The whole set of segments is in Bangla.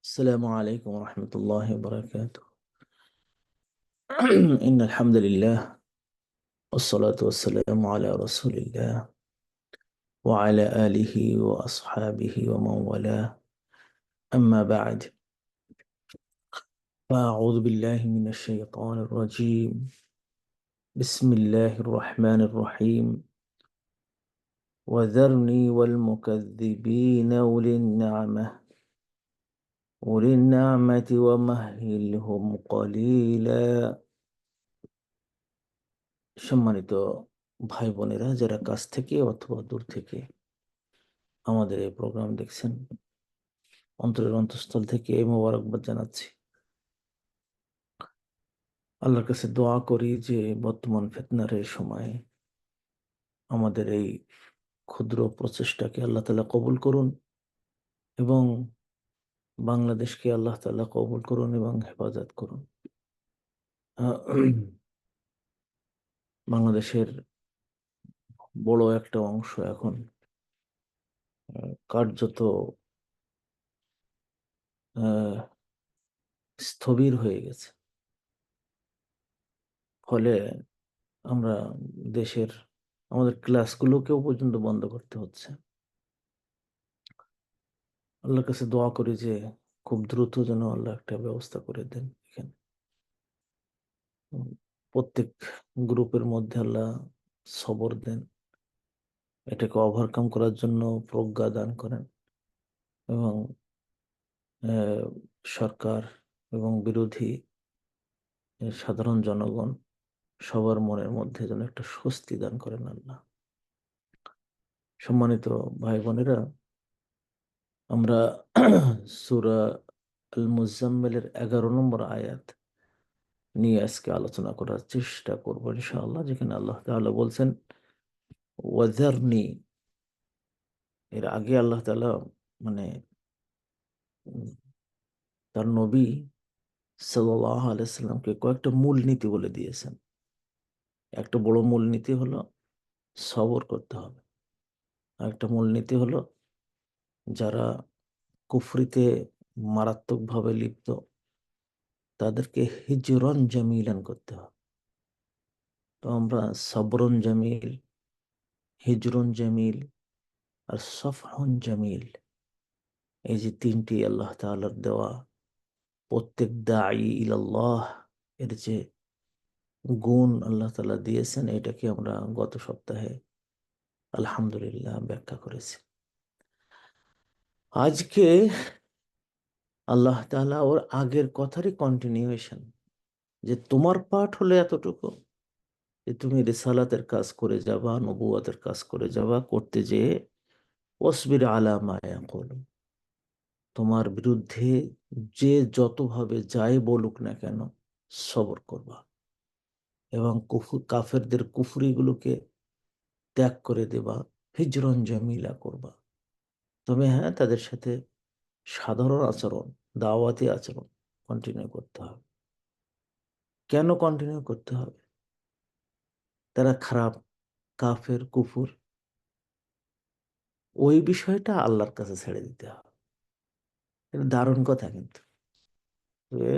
السلام عليكم ورحمة الله وبركاته. إن الحمد لله والصلاة والسلام على رسول الله وعلى آله وأصحابه ومن والاه، أما بعد، فأعوذ بالله من الشيطان الرجيم. بسم الله الرحمن الرحيم. وذرني والمكذبين أولي النعمة ومهلهم قليلا। সম্মানিত ভাই বোনেরা, যারা কাছ থেকে অথবা দূর থেকে আমাদের এই প্রোগ্রাম দেখছেন, অন্তরের অন্তঃস্থল থেকে এই মোবারকবাদ জানাচ্ছি। আল্লাহর কাছে দোয়া করি যে বর্তমান ফিতনার এই সময়ে আমাদের এই ক্ষুদ্র প্রচেষ্টাকে আল্লাহ তাআলা কবুল করুন এবং বাংলাদেশকে আল্লাহ তাআলা কবুল করুন এবং হেফাজত করুন। বাংলাদেশের বড় একটা অংশ এখন কার্যত স্থবির হয়ে গেছে। ফলে আমরা আমাদের ক্লাসগুলোকেও পর্যন্ত বন্ধ করতে হচ্ছে। আল্লাহর কাছে দোয়া করি যে খুব দ্রুত যেন আল্লাহ একটা ব্যবস্থা করে দেন। এখানে প্রত্যেক গ্রুপের মধ্যে আল্লাহ সবর দেন, এটাকে ওভারকাম করার জন্য প্রজ্ঞা দান করেন এবং সরকার এবং বিরোধী সাধারণ জনগণ সবার মনের মধ্যে যেন একটা স্বস্তি দান করেন আল্লাহ। সম্মানিত ভাই বোনেরা, আমরা সূরা আল মুজাম্মিলের 11 নম্বর আয়াত নিয়ে আজকে আলোচনা করার চেষ্টা করবো ইনশাআল্লাহ, যেখানে আল্লাহ তাআলা বলছেন ওয়াজারনি। এর আগে আল্লাহ তাআলা মানে উম, তার নবী সাল্লাল্লাহু আলাইহি সাল্লামকে কয়েকটা মূলনীতি বলে দিয়েছেন। একটা বড় মূলনীতি হলো সবর করতে হবে, আর একটা মূলনীতি হলো যারা কুফরিতে মারাত্মকভাবে লিপ্ত তাদেরকে হিজরন জামিলান করতে হবে। তো আমরা সবরন জামিল, হিজরুন জামিল আর সফহুন জামিল, এই যে তিনটি আল্লাহ তাআলার দেওয়া প্রত্যেক দাঈ ইলাল্লাহ এর যে গুণ আল্লাহ তাআলা দিয়েছেন, এটাকে আমরা গত সপ্তাহে আলহামদুলিল্লাহ ব্যাখ্যা করেছি। আজকে আল্লাহ তাআলা ওর আগের কথারই কন্টিনিউয়েশন, যে তোমার পাঠ হলো এতটুকু যে তুমি রিসালাতের কাজ করে যাবা, নবুয়তের কাজ করে যাবা, করতে যেয়ে ওয়াসবির আলা মা ইয়াকুলুন, তোমার বিরুদ্ধে যে যতভাবে যাই বলুক না কেন সবর করবা এবং কাফেরদের কুফরিগুলোকে ত্যাগ করে দেবা, হিজরন জামিলা করবা। তবে হ্যাঁ, তাদের সাথে সাধারণ আচরণ, দাওয়াতি আচরণ কন্টিনিউ করতে হবে। কেন কন্টিনিউ করতে হবে? তারা খারাপ, কাফের, কুফর, ওই বিষয়টা আল্লাহর কাছে ছেড়ে দিতে হবে। এটা দারুণ কথা কিন্তু। তবে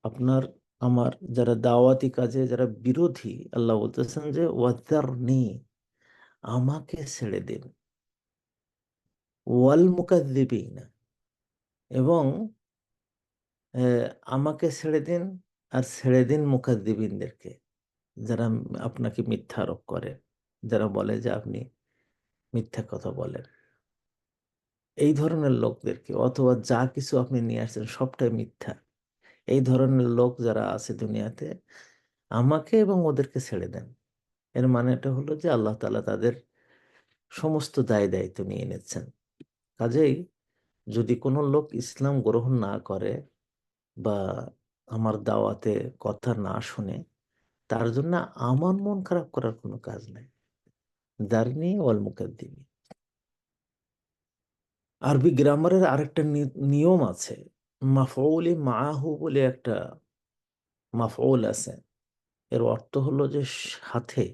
আপনার আমার যারা দাওয়াতি কাজে যারা বিরোধী, আল্লাহ বলতেছেন যে ওয়াজারনি, আমাকে ছেড়ে দিন, ওয়াল মুকাজ্জিবিনা, এবং আমাকে ছেড়ে দিন আর ছেড়ে দিন মুকাজ্জিবিনদেরকে, যারা আপনাকে মিথ্যা আরোপ করে, যারা বলে যে আপনি মিথ্যা কথা বলেন, এই ধরনের লোকদেরকে, অথবা যা কিছু আপনি নিয়ে আসছেন সবটাই মিথ্যা, এই ধরনের লোক যারা আছে দুনিয়াতে, আমাকে এবং ওদেরকে ছেড়ে দেন। এর মানেটা হলো যে আল্লাহ তাআলা তাদের সমস্ত দায় দায়িত্ব নিয়ে নিচ্ছেন। কাজেই যদি কোনো লোক ইসলাম গ্রহণ না করে বা আমার দাওয়াতে কথা না শুনে, তার জন্য আমার মন খারাপ করার কোনো কাজ নেই। দারনি ওয়াল মুকাদ্দিমিন। আরবি গ্রামারের আরেকটা নিয়ম আছে, মাফউলি মাআহু বলে একটা মাফউল আছে। এর অর্থ হলো যে সাথে,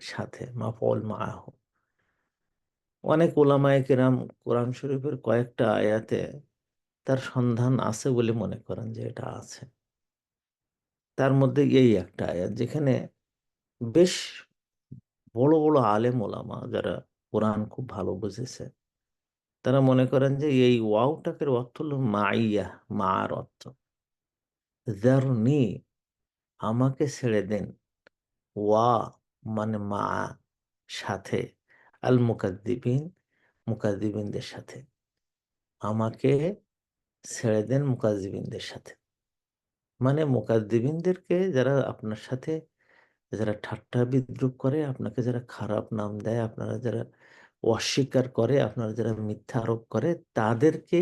সাথে মাফউল মাআহু। অনেক ওলামায়ে কেরাম কোরআন শরীফের কয়েকটা আয়াতে তার সন্ধান আছে বলে মনে করেন যে এটা আছে। তার মধ্যে এই একটা আয়াত যেখানে বেশ বড় বড় আলেম ওলামা যারা কোরআন খুব ভালো বুঝেছে, তারা মনে করেন যে এই ওয়াওটাকের অর্থ হলো মাইয়া, মার অর্থ। যারনি, আমাকে ছেড়ে দেন, ওয়া মানে মা, সাথে, আল মুকাদ্দিবিন, মুকাদ্দিবিনদের সাথে, আমাকে ছেড়ে দেন মুকাদ্দিবিনদের সাথে। মানে মুকাদ্দিবিনদেরকে যারা আপনার সাথে, যারা ঠাট্টা বিদ্রুপ করে, আপনাকে যারা খারাপ নাম দেয়, আপনারা যারা অস্বীকার করে, আপনারা যারা মিথ্যা আরোপ করে, তাদেরকে,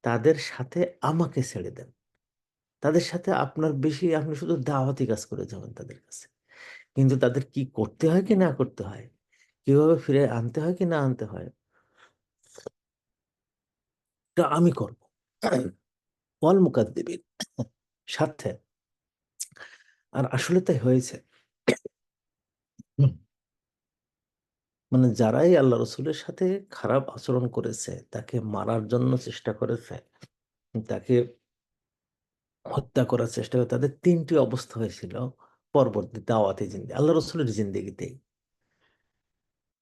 তাদের সাথে আমাকে ছেড়ে দেন। তাদের সাথে আপনার বেশি, আপনি শুধু দাওয়াতি কাজ করে যাবেন তাদের কাছে, কিন্তু তাদের কি করতে হয় কি না করতে হয়, কিভাবে ফিরে আনতে হয় কি না আনতে হয়, তা আমি করব। ওয়াল মুকাদ্দিবিন, সাথে। আর আসলে তাই হয়েছে। হুম। মানে যারাই আল্লাহ রসুলের সাথে খারাপ আচরণ করেছে, তাকে মারার জন্য চেষ্টা করেছে, তাকে হত্যা করার চেষ্টা করে, তাদের তিনটি অবস্থা হয়েছিল পরবর্তী দাওয়াতি জিন্দি, আল্লাহ রসুলের জিন্দেগিতেই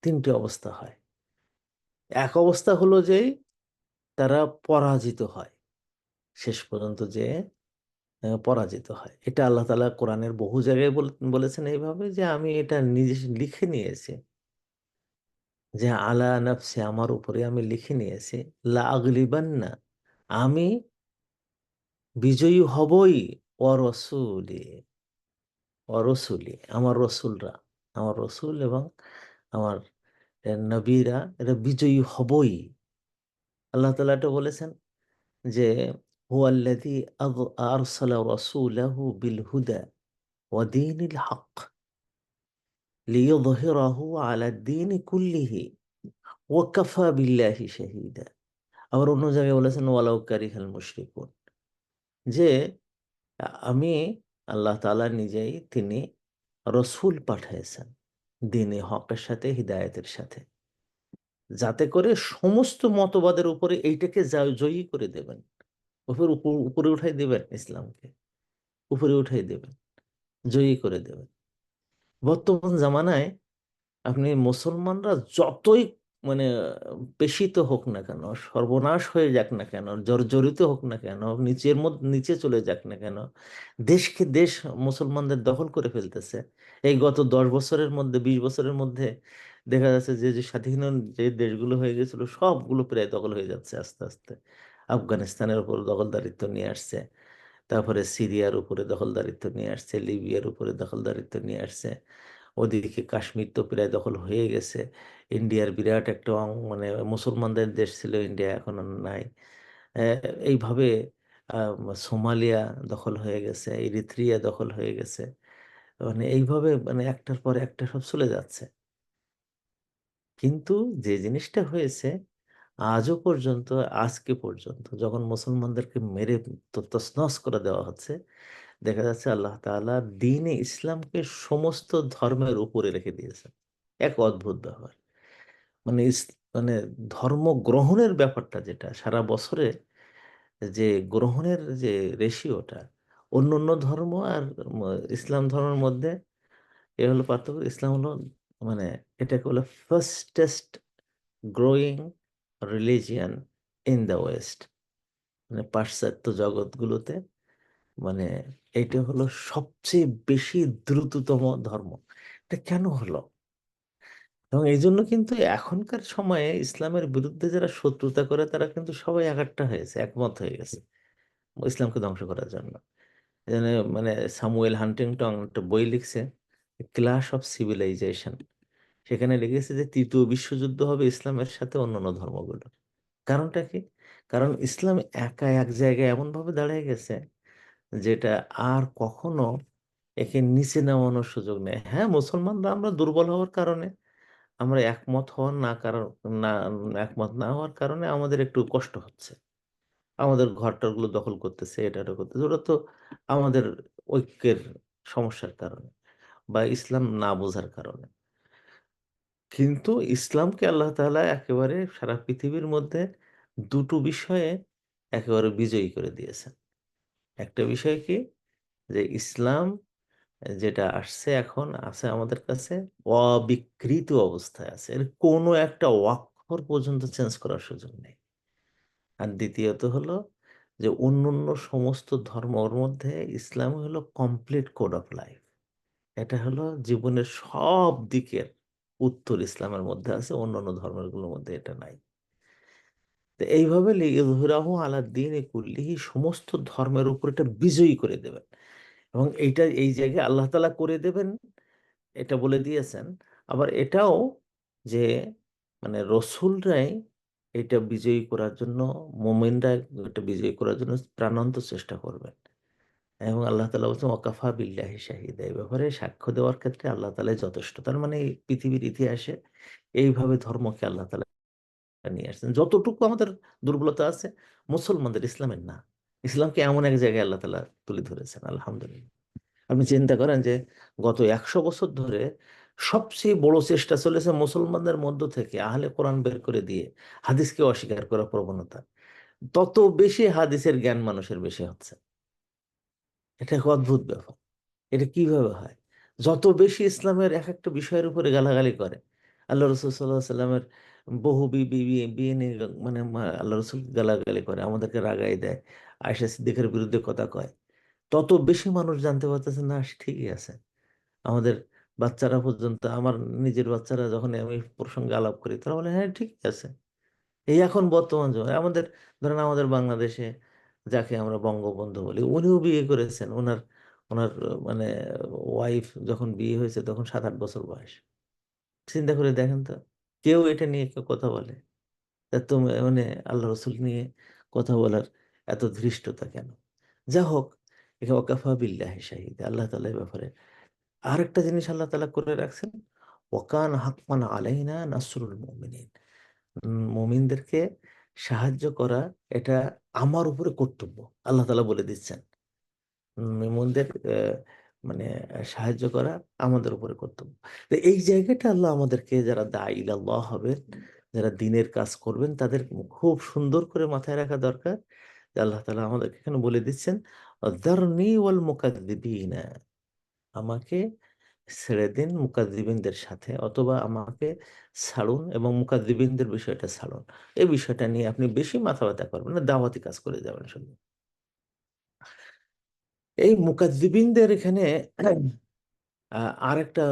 তিনটি অবস্থা হয়। এক অবস্থা হলো যে তারা পরাজিত হয়, শেষ পর্যন্ত যে পরাজিত হয়। এটা আল্লাহ তাআলা কোরআনের বহু জায়গায় বলেছেন এইভাবে, যে আমি এটা নিজে লিখে নিয়েছি, যে আলা নাফসি, আমার উপরে আমি লিখে নিয়েছি, লা আগলিবান্না, আমি বিজয়ী হবই, অরসুলি, অরসুলি, আমার রসুলরা, আমার রসুল এবং আমার নবীরা, এরা বিজয়ী হবই। আল্লাহ তাআলা এটা বলেছেন যে হুয়াল্লাযী আরসালা রাসূলাহু বিল হুদা ওয়া দীনিল হক লিইয়ুযহিরাহু আলা দ্বীনি কুল্লিহি ওয়া কাফা বিল্লাহি শাহীদা। আবার অন্য জায়গায় বলেছেন ওয়ালাউ কারিহাল মুশরিকুন, যে আমি আল্লাহ তাআলা নিজেই, তিনি রসূল পাঠিয়েছেন দ্বীনে হকের সাথে, হিদায়াতের সাথে, যাতে করে সমস্ত মতবাদের উপরে এইটাকে জয়ী করে দেবেন, উপরে উঠাই দেবেন, ইসলামকে উপরে উঠাই দেবেন, জয়ী করে দেবেন। বর্তমান জামানায় আপনি মুসলমানরা যতই মানে পেশিত হোক না কেন, সর্বনাশ হয়ে যাক না কেন, জর্জরিত হোক না কেন, নিচের মধ্যে নিচে চলে যাক না কেন, দেশকে দেশ মুসলমানদের দখল করে ফেলতেছে। এই গত 10 বছরের মধ্যে, 20 বছরের মধ্যে দেখা যাচ্ছে যে যে স্বাধীন যে দেশগুলো হয়ে গেছিল সবগুলো প্রায় দখল হয়ে যাচ্ছে আস্তে আস্তে। আফগানিস্তানের উপর দখলদারিত্ব নিয়ে আসছে, তারপরে সিরিয়ার উপরে দখলদারিত্ব নিয়ে আসছে, লিবিয়ার উপরে দখলদারিত্ব নিয়ে আসছে। ওদিকে কাশ্মীর তো প্রায় দখল হয়ে গেছে। ইন্ডিয়ার বিরাট একটা মানে মুসলমানদের দেশ ছিল ইন্ডিয়া, এখন আর নাই। এইভাবে সোমালিয়া দখল হয়ে গেছে, ইরিত্রিয়া দখল হয়ে গেছে। মানে এইভাবে মানে একটার পর একটা সব চলে যাচ্ছে। কিন্তু যে জিনিসটা হয়েছে, আজও পর্যন্ত, আজকে পর্যন্ত যখন মুসলমানদেরকে মেরে তছনছ করে দেওয়া হচ্ছে, দেখা যাচ্ছে আল্লাহ তাআলা দ্বীনে ইসলামকে সমস্ত ধর্মের উপরে রেখে দিয়েছেন। এক অদ্ভুত ব্যাপার। মানে মানে ধর্ম গ্রহণের ব্যাপারটা, যেটা সারা বছরে যে গ্রহণের যে রেশিওটা, অন্য অন্য ধর্ম আর উম, ইসলাম ধর্মের মধ্যে এ হলো পার্থক্য। ইসলাম হলো মানে এটাকে বলে fastest growing religion in the West, মানে পাশ্চাত্য জগৎগুলোতে, মানে এইটা হলো সবচেয়ে বেশি দ্রুততম ধর্ম। এটা কেন হলো? এবং এই জন্য কিন্তু এখনকার সময়ে ইসলামের বিরুদ্ধে যারা শত্রুতা করে, তারা কিন্তু সবাই একাট্টা হয়েছে, একমত হয়ে গেছে ইসলামকে ধ্বংস করার জন্য। এজন্য মানে স্যামুয়েল হান্টিংটন একটা বই লিখছে, ক্লাশ অফ সিভিলাইজেশন। সেখানে লিখেছে যে তৃতীয় বিশ্বযুদ্ধ হবে ইসলামের সাথে অন্যান্য ধর্মগুলো। কারণটা কি? কারণ ইসলাম একা এক জায়গায় এমন ভাবে দাঁড়িয়ে গেছে, যেটা আর কখনো একে নিচে নামানোর সুযোগ নেই। হ্যাঁ, মুসলমানরা আমরা দুর্বল হওয়ার কারণে, আমরা একমত হওয়ার না কারণ, না, একমত না হওয়ার কারণে আমাদের একটু কষ্ট হচ্ছে, আমাদের ঘরটারগুলো দখল করতেছে, এটা করতেছে, ওটা তো আমাদের ঐক্যের সমস্যার কারণে বা ইসলাম না বোঝার কারণে। কিন্তু ইসলামকে আল্লাহ তাআলা একেবারে সারা পৃথিবীর মধ্যে দুটো বিষয়ে একেবারে বিজয়ী করে দিয়েছেন। একটা বিষয় কি, যে ইসলাম যেটা আসছে এখন আছে আমাদের কাছে অবিকৃত অবস্থায় আছে, এর কোনো একটা অক্ষর পর্যন্ত চেঞ্জ করার সুযোগ নেই। আর দ্বিতীয়ত হলো যে অন্যান্য সমস্ত ধর্মর মধ্যে ইসলাম হলো কমপ্লিট কোড অফ লাইফ। এটা হলো জীবনের সব দিকের উত্তর ইসলামের মধ্যে আছে, অন্যান্য ধর্মেরগুলোর মধ্যে এটা নাই। তো এইভাবে লিইয়ুযহিরাহু আলা দ্বীনি কুল্লিহি, সমস্ত ধর্মের উপর এটা বিজয়ী করে দেবেন। এবং এইটা এই জায়গায় আল্লাহ তাআলা করে দেবেন, এটা বলে দিয়েছেন। আবার এটাও যে মানে রসুলরাই এটা বিজয়ী করার জন্য, মুমিনরা এটা বিজয়ী করার জন্য প্রাণান্ত চেষ্টা করবেন। এবং আল্লাহ তাআলা বলছেন ওয়াকাফা বিল্লাহি শাহিদা, এই ব্যাপারে সাক্ষ্য দেওয়ার ক্ষেত্রে আল্লাহ তাআলাই যথেষ্ট। তার মানে এই পৃথিবীর ইতিহাসে এইভাবে ধর্মকে আল্লাহ তাআলা নিয়ে আসছেন। যতটুকু আমাদের দুর্বলতা আছে মুসলমানদের, ইসলামের না। ইসলামকে এমন এক জায়গায় আল্লাহ তাআলা তুলে ধরেছেন, আলহামদুলিল্লাহ। আপনি চিন্তা করেন যে গত ১০০ বছর ধরে সবচেয়ে বড় চেষ্টা চলেছে মুসলমানদের মধ্য থেকে আহলে কোরআন বের করে দিয়ে হাদিসকে অস্বীকার করার প্রবণতা। তত বেশি হাদিসের জ্ঞান মানুষের বেশি হচ্ছে। এটা এক অদ্ভুত ব্যাপার। এটা কিভাবে হয়? যত বেশি ইসলামের এক একটা বিষয়ের উপরে গালাগালি করে, আল্লাহ রসুল সাল্লাহ সাল্লামের বহু বিয়ে নিয়ে মানে আল্লাহ রসুল গালাগালি করে, আমাদেরকে রাগাই দেয়, আয়েশা সিদ্দিকের বিরুদ্ধে কথা কয়, তত বেশি মানুষ জানতে পারতেছে না ঠিকই আছে। আমাদের বাচ্চারা পর্যন্ত, আমার নিজের বাচ্চারা যখন আমি প্রসঙ্গে আলাপ করি, তারা বলে হ্যাঁ ঠিকই আছে। এই এখন বর্তমান সময় আমাদের, ধরেন আমাদের বাংলাদেশে যাকে আমরা বঙ্গবন্ধু বলি, উনিও বিয়ে করেছেন। ওনার ওনার মানে ওয়াইফ যখন বিয়ে হয়েছে তখন ৭-৮ বছর বয়স। চিন্তা করে দেখেন তো, কেউ এটা নিয়ে কেউ কথা বলে? তা মানে আল্লাহ রসুল নিয়ে কথা বলার এত ধৃষ্টতা কেন? যা হোক, একে ওয়াকাফা বিল্লাহি শাহিদ, আল্লাহ তাআলা এ ব্যাপারে আরেকটা জিনিস আল্লাহ তাআলা করে রাখছেন, ওয়াকান হাক্কান আলাইনা নাসরুল মুমিনিন, মুমিনদেরকে সাহায্য করা এটা আমার উপরে কর্তব্য। আল্লাহ তাআলা বলে দিচ্ছেন মুমিনদের মানে সাহায্য করা আমাদের উপরে কর্তব্য। তো এই জায়গাটা আল্লাহ আমাদেরকে, যারা দাঈ ইলাল্লাহ হবেন, যারা দ্বীনের কাজ করবেন, তাদের খুব সুন্দর করে মাথায় রাখা দরকার যে আল্লাহ তাআলা আমাদেরকে এখানে বলে দিচ্ছেন যারনি ওয়াল মুকাদ্দিবিনা, আমাকে ছেড়ে দিন মুকাদ্দিবিনদের সাথে, অথবা আমাকে ছাড়ুন এবং মুকাদ্দিবিনদের বিষয়টা ছাড়ুন। এই বিষয়টা নিয়ে আপনি বেশি মাথা ব্যথা করবেন না, দাওয়াতি কাজ করে যাবেন শুধু। এই মুকাদ্দিবিনদের এখানে আরেকটা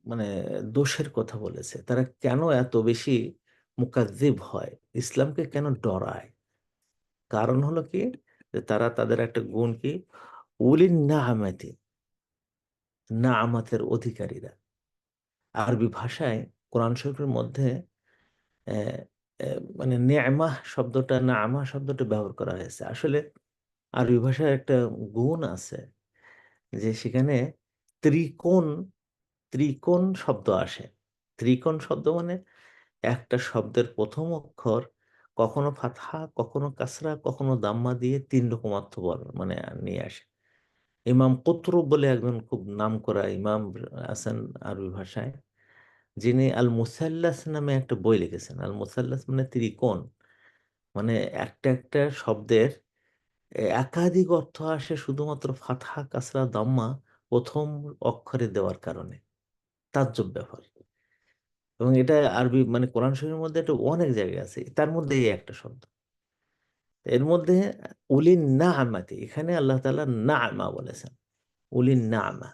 মানে দোষের কথা বলেছে, তারা কেন এত বেশি মুকাদ্দিব হয়, ইসলামকে কেন ডরায়? কারণ হলো কি, যে তারা, তাদের একটা গুণ কি, উলিন নাআমাতি, নাআমাতের অধিকারীরা। আরবি ভাষায় কোরআন শরীফের মধ্যে আহ, মানে নেয়ামাহ শব্দটা, নাআমা শব্দটা ব্যবহার করা হয়েছে। আসলে আরবি ভাষায় একটা গুণ আছে যে সেখানে ত্রিকোণ, ত্রিকোণ শব্দ আসে। ত্রিকোণ শব্দ মানে একটা শব্দের প্রথম অক্ষর কখনো ফাতহা, কখনো কাসরা, কখনো দাম্মা দিয়ে ৩ রকম অর্থ মানে নিয়ে আসে। ইমাম কুতরুব বলে একজন খুব নামকরা ইমাম আছেন আরবি ভাষায়, যিনি আল মুসাল্লাস নামে একটা বই লিখেছেন। আল মুসাল্লাস মানে ত্রিকোণ, মানে একটা একটা শব্দের একাধিক অর্থ আসে শুধুমাত্র ফাতহা, কাসরা, দাম্মা প্রথম অক্ষরে দেওয়ার কারণে। তাজ্জব ব্যাপার। এবং এটা আরবি মানে কোরআন শরীফের মধ্যে এটা অনেক জায়গায় আছে, তার মধ্যে এই একটা শব্দ। এর মধ্যে উলিন নাআমাতি, এখানে আল্লাহ তাআলা নাআমা বলেছেন, উলিন নাআমা।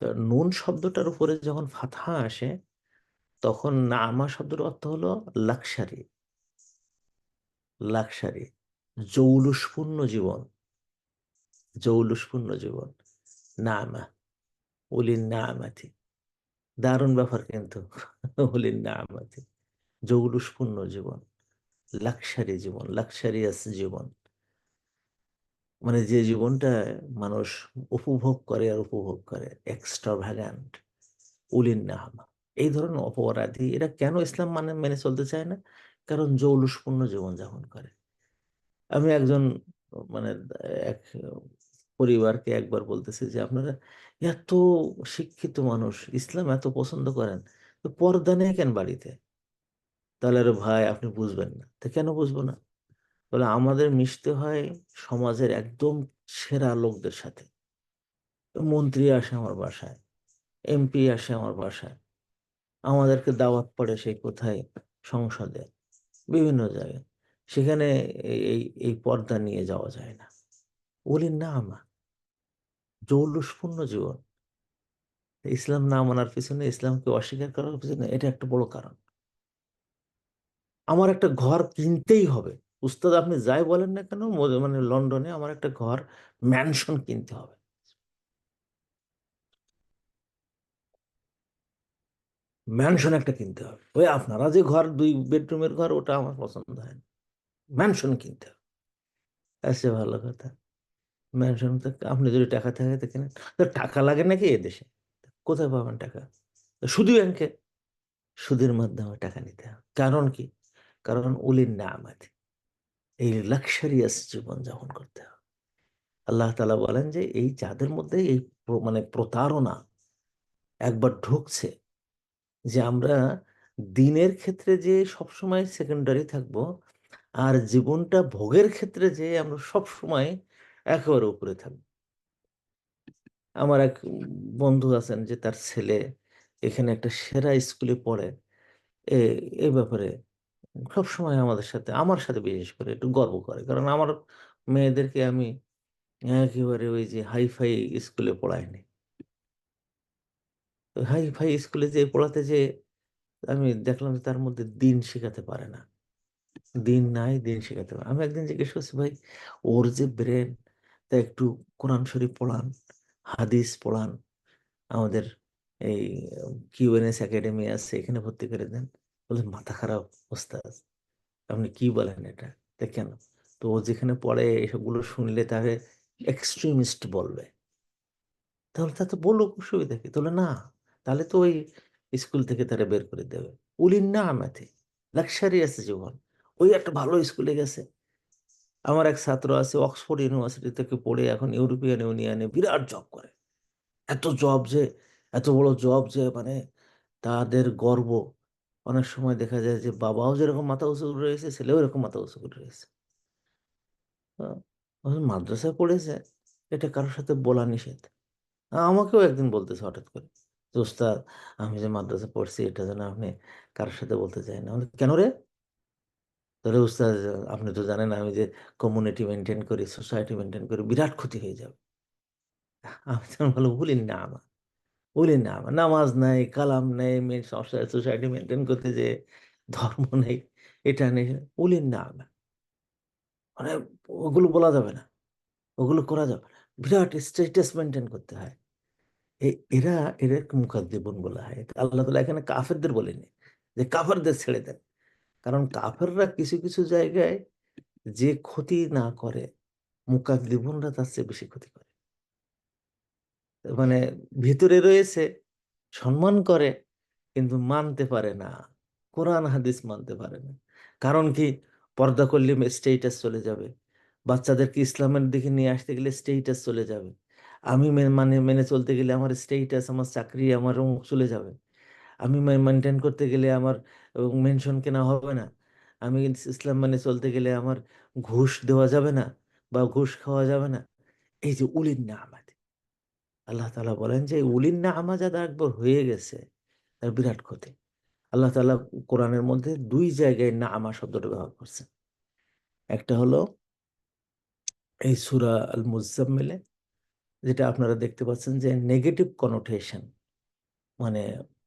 তো নুন শব্দটার উপরে যখন ফাতহা আসে, তখন নাআমা শব্দের অর্থ হলো লাক্সারি, লাক্সারি, জৌলুসপূর্ণ জীবন, জৌলুসপূর্ণ জীবন, নাআমা, উলিন নাআমাতি। দারুণ ব্যাপার কিন্তু উলিন নাআমাতি, জৌলুসপূর্ণ জীবন, লাক্সারি জীবন, লাক্সারিয়াস জীবন, মানে যে জীবনটা মানুষ উপভোগ করে আর উপভোগ করে, এক্সট্রাভ্যাগান্ট, উলিন নাহামা। এই ধরনের অপরাধী এরা কেন ইসলাম মানে মেনে চলতে চায় না? কারণ জৌলুসপূর্ণ জীবনযাপন করে। আমি একজন মানে এক পরিবারকে একবার বলতেছি যে আপনারা এত শিক্ষিত মানুষ, ইসলাম এত পছন্দ করেন, তো পর্দা নেই কেন বাড়িতে? তাহলে আরে ভাই আপনি বুঝবেন না, তো কেন বুঝবো না? বলে আমাদের মিশতে হয় সমাজের একদম সেরা লোকদের সাথে। মন্ত্রী আসে আমার বাসায়, এমপি আসে আমার বাসায়, আমাদেরকে দাওয়াত পড়ে সেই কোথায়, সংসদে, বিভিন্ন জায়গায়। সেখানে এই এই পর্দা নিয়ে যাওয়া যায় না। বলি না, আমার জৌলুসপূর্ণ জীবন। ইসলাম না মানার পিছনে, ইসলামকে অস্বীকার করার পিছনে এটা একটা বড় কারণ। আমার একটা ঘর কিনতেই হবে, উস্তাদ আপনি যাই বলেন না কেন, মানে লন্ডনে আমার একটা ঘর, ম্যানশন কিনতে হবে। ম্যানশন একটা কিনতে হবে। ওই আপনারা যে ঘর 2 বেডরুমের ঘর, ওটা আমার পছন্দ হয় না, ম্যানশন কিনতে হবে। আচ্ছা ভালো কথা, ম্যানশন তো আপনি যদি টাকা থাকে তো কেনেন। তো টাকা লাগে নাকি এদেশে? কোথায় পাবেন টাকা? শুধু ব্যাংকে, সুদের মাধ্যমে টাকা নিতে হবে। কারণ কি? কারণ উলিন নামাত, এই লাক্সারিয়াস জীবন যাপন করতে হবে। আল্লাহ তাআলা বলেন যে এই যাদের মধ্যে এই মানে প্রতারণা একবার ঢুকছে, যে আমরা দিনের ক্ষেত্রে যে সবসময় সেকেন্ডারি থাকব, আর জীবনটা ভোগের ক্ষেত্রে যে আমরা সবসময় একেবারে উপরে থাকবো। আমার এক বন্ধু আছেন যে তার ছেলে এখানে একটা সেরা স্কুলে পড়ে। এ এ ব্যাপারে সবসময় আমাদের সাথে, আমার সাথে বিশেষ করে একটু গর্ব করে। কারণ আমার মেয়েদেরকে আমি একেবারে ওই যে হাই-ফাই স্কুলে পড়াইনি। তো হাই-ফাই স্কুলে যেয়ে পড়াতে যেয়ে আমি দেখলাম যে তার মধ্যে দিন শিখাতে পারে না। দিন নাই, দিন শিখাতে পারে। আমি একদিন জিজ্ঞেস করছি, "ভাই ওর যে ব্রেন, তা একটু কোরআন শরীফ পড়ান, হাদিস পড়ান। আমাদের এই কিউএনএস একাডেমি আছে, এখানে ভর্তি করে দেন।" বললেন, "মাথা খারাপ ওস্তাদ। আপনি কি বলেন এটা? তা কেন?" তো ও যেখানে পড়ে এসবগুলো শুনলে তাকে এক্সট্রিমিস্ট বলবে। তাহলে তা তো বলুক, অসুবিধা কি? তো বলল, "না, তাহলে তো ওই স্কুল থেকে তারা বের করে দেবে।" কুলিন নামাতি, লাক্সারিয়াস জীবন। ওই একটা ভালো স্কুলে গেছে। আমার এক ছাত্র আছে অক্সফোর্ড ইউনিভার্সিটি থেকে পড়ে এখন ইউরোপিয়ান ইউনিয়নে বিরাট জব করে। এত জব যে, এত বড় জব যে মানে তাদের গর্ব। অনেক সময় দেখা যায় যে বাবাও যেরকম মাথা উঁচু করে রয়েছে, ছেলেও এরকম মাথা উঁচু করে রয়েছে। আ ও মাদ্রাসায় পড়েছে, এটা কারো সাথে বলা নিষেধ। আমাকেও একদিন বলতেছে হঠাৎ করে যে, "ওস্তাদ আমি যে মাদ্রাসায় পড়ছি এটা যেন আপনি কারো সাথে বলতে চাই না।" আমি বলি, "কেন রে?" তাহলে উস্তাদ আপনি তো জানেন আমি যে কমিউনিটি মেইনটেইন করি, সোসাইটি মেইনটেইন করি, বিরাট ক্ষতি হয়ে যাবে। আমি তখন বললাম, "বলিন না আমা, বলিন না আমা। নামাজ নাই, কালাম নাই, সোসাইটি মেইনটেইন করতে যেয়ে ধর্ম নেই, এটা নেই, বলিন না আমা। মানে ওগুলো বলা যাবে না, ওগুলো করা যাবে না। বিরাট স্ট্যাটাস মেইনটেইন করতে হয়।" এরা এদেরকে মুকাদ্দিবুন বলা হয়। আল্লাহ তাআলা এখানে কাফেরদের বলেনি যে কাফেরদের ছেড়ে দেন। কারণ কাফেররা কিছু, কিছু জায়গায় যে ক্ষতি না করে, মুকাদ্দিবুনরা তার চেয়ে বেশি ক্ষতি করে। মানে ভিতরে রয়েছে, সম্মান করে, কিন্তু মানতে পারে না। কোরআন হাদিস মানতে পারে না। কারণ কি? পর্দা করলে স্টেটাস চলে যাবে। বাচ্চাদেরকে ইসলামের দিকে নিয়ে আসতে গেলে স্টেটাস চলে যাবে। আমি মানে মেনে চলতে গেলে আমার স্টেটাস, আমার চাকরি, আমার অমুক চলে যাবে। আমি মেইনটেইন করতে গেলে আমার মেনশন কেনা হবে না। আমি ইসলাম মেনে চলতে গেলে আমার ঘুষ দেওয়া যাবে না বা ঘুষ খাওয়া যাবে না। এই যে উলিন নামাত, আল্লাহ তাআলা বলেন যে উলিন নামা যাদের একবার হয়ে গেছে তার বিরাট ক্ষতি। আল্লাহ তাআলা কোরআনের মধ্যে ২ জায়গায় নামা শব্দটা ব্যবহার করছেন। একটা হলো এই সূরা আল মুজাম্মিলে, যেটা আপনারা দেখতে পাচ্ছেন যে নেগেটিভ কনোটেশন, মানে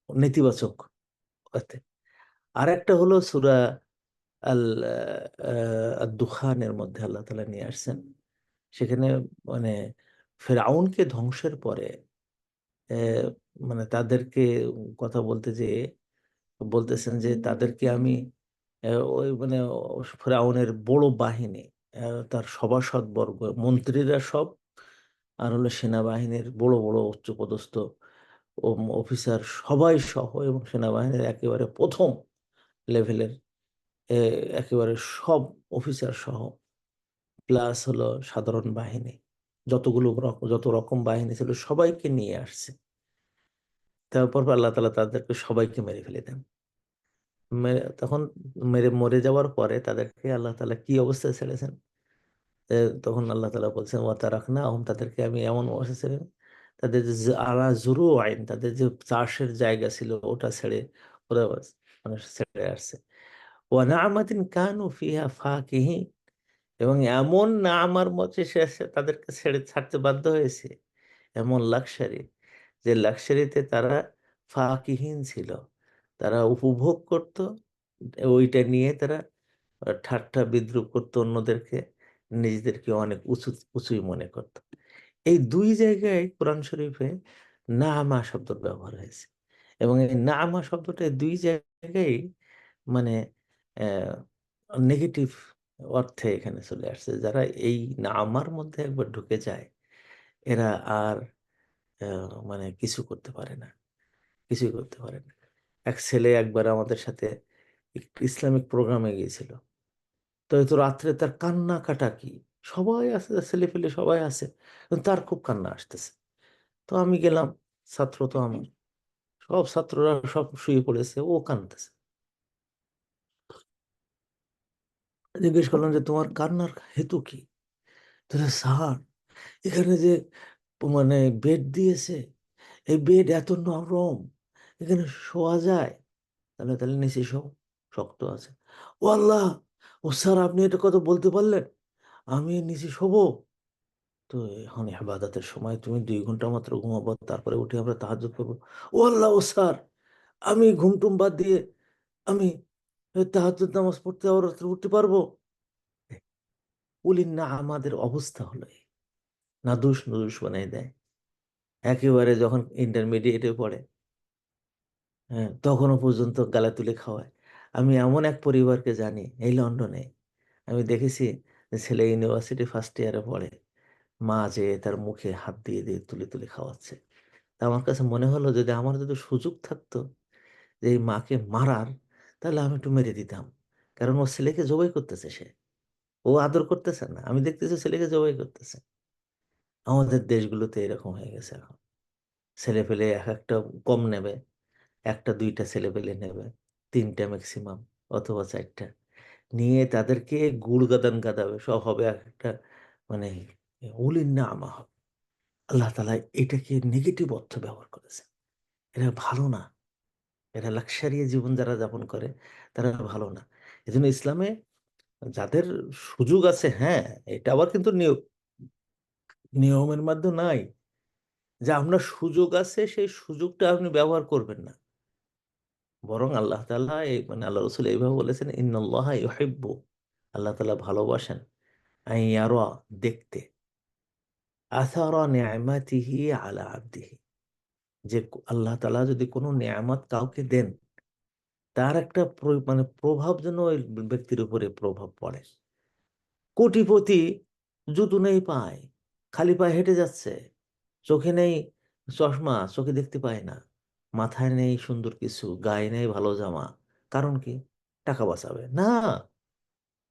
নেতিবাচক অর্থে। আরেকটা হলো সূরা আল দুখানের মধ্যে আল্লাহ তাআলা নিয়ে আসছেন। সেখানে মানে ফেরাউনকে ধ্বংসের পরে অ্যা মানে তাদেরকে কথা বলতে যেয়ে বলতেছেন যে তাদেরকে আমি ওই মানে ফেরাউনের বড় বাহিনী, তার সভাসদবর্গ, মন্ত্রীরা সব, আর হলো সেনাবাহিনীর বড়, বড় উচ্চপদস্থ অফিসার সবাই সহ, এবং সেনাবাহিনীর একেবারে ১ম লেভেলের এ একেবারে সব অফিসার সহ, প্লাস হলো সাধারণ বাহিনী। যত রকম বাহিনী ছিল সবাইকে নিয়ে আসছে। তারপর আল্লাহ তাআলা তাদেরকে সবাইকে মেরে ফেলে দেন। তখন মেরে মরে যাওয়ার পরে তাদেরকে আল্লাহ তাআলা কি অবস্থায় ছেড়েছেন? এ, তখন আল্লাহ তাআলা বলছেন ওয়া তারাকনা আহম, তাদেরকে আমি এমন অবস্থা ছিলেন, তাদের যে আলা জুরু আইন, তাদের যে চাষের জায়গা ছিল ওটা ছেড়ে ওরা মানে ছেড়ে আসছে। ওয়া নামাতিন কানু ফিহা ফাকিহিন, এবং এমন না আমার মতে সে তাদেরকে ছেড়ে ছাড়তে বাধ্য হয়েছে, এমন লাক্সারি, যে লাক্সারিতে তারা ফাকিহীন ছিল, তারা উপভোগ করত, ওইটা নিয়ে তারা ঠাট্টা বিদ্রুপ করতো অন্যদেরকে, নিজেদেরকে অনেক উঁচু উঁচুই মনে করত। এই দুই জায়গায় কোরআন শরীফে নামা শব্দের ব্যবহার হয়েছে, এবং এই নামা শব্দটা এই দুই জায়গায় মানে নেগেটিভ অর্থে এখানে চলে আসছে। যারা এই নামার মধ্যে একবার ঢুকে যায় এরা আর মানে কিছু করতে পারে না, কিছুই করতে পারে না। এক ছেলে একবার আমাদের সাথে ইসলামিক প্রোগ্রামে গিয়েছিল। তো এই তো রাত্রে তার কান্না কাটা কি, সবাই আছে, ছেলে পেলে সবাই আছে, কিন্তু তার খুব কান্না আসতেছে। তো আমি গেলাম, ছাত্র তো আমি, সব ছাত্ররা সব শুয়ে পড়েছে, ও কাঁদতেছে। জিজ্ঞেস করলাম যে তোমার কান্নার হেতু কি? তাহলে স্যার, এখানে যে মানে বেড দিয়েছে, এই বেড এত নরম, এখানে শোয়া যায়। তাহলে তাহলে নিচে শো, শক্ত আছে। ও আল্লাহ, ও স্যার আপনি এটা কত বলতে পারলেন, আমি নিচে শোবো? তো এখন ইবাদতের সময় তুমি 2 ঘন্টা মাত্র ঘুমাবো, তারপরে উঠে আমরা তাহাজ্জুদ করবো? ও আল্লাহ, ও স্যার, আমি ঘুম টুম বাদ দিয়ে আমি তাহাজ্জুদ নামাজ পড়তে আবার রাত্রে উঠতে পারবো? বলি না, আমাদের অবস্থা হলো এই। নাদুস নুদুস বানাই দেয়। একেবারে যখন ইন্টারমিডিয়েটে পড়ে, হ্যাঁ, তখনও পর্যন্ত গালা তুলে খাওয়ায়। আমি এমন এক পরিবারকে জানি এই লন্ডনে, আমি দেখেছি যে ছেলে ইউনিভার্সিটি ফার্স্ট ইয়ারে পড়ে, মা যে তার মুখে হাত দিয়ে দিয়ে তুলে তুলে খাওয়াচ্ছে। তা আমার কাছে মনে হলো যদি আমার যদি সুযোগ থাকতো যে এই মাকে মারার, তাহলে আমি একটু মেরে দিতাম। কারণ ও ছেলেকে জবাই করতেছে, সে ও আদর করতেছে না, আমি দেখতেছি ছেলেকে জবাই করতেছে। আমাদের দেশগুলোতে এরকম হয়ে গেছে এখন। ছেলে পেলে এক একটা কম নেবে, একটা দুইটা ছেলে পেলে নেবে, তিনটা ম্যাক্সিমাম, অথবা চারটা, নিয়ে তাদেরকে গুড় গাদান গাদাবে, সব হবে এক একটা মানে উলির নামা হবে। আল্লাহ তালা এটাকে নেগেটিভ অর্থ ব্যবহার করেছে। এটা ভালো না, এরা লাক্সারিয়া জীবন যারা যাপন করে তারা ভালো না। এজন্য ইসলামে যাদের সুযোগ আছে, হ্যাঁ, এটা আবার কিন্তু নিয়মের মধ্যে নাই যে আপনার সুযোগ আছে সেই সুযোগটা আপনি ব্যবহার করবেন না। বরং আল্লাহ তাআলা এই মানে আল্লাহ রসুল এইভাবে বলেছেন, ইন্নাল্লাহা ইউহিব্বু, আল্লাহ তাআলা ভালোবাসেন, আইয়ারা, দেখতে, আসারা নিআমাতিহি আলা আবদিহি, যে আল্লাহ তাআলা যদি কোনো নিয়ামত কাউকে দেন, তার একটা মানে প্রভাব যেন ওই ব্যক্তির উপরে প্রভাব পড়ে। কোটিপতি, জুতো নেই পায়, খালি পায়ে হেঁটে যাচ্ছে, চোখে নেই চশমা, চোখে দেখতে পায় না, মাথায় নেই সুন্দর কিছু, গায়ে নেই ভালো জামা, কারণ কি? টাকা বাঁচাবে না।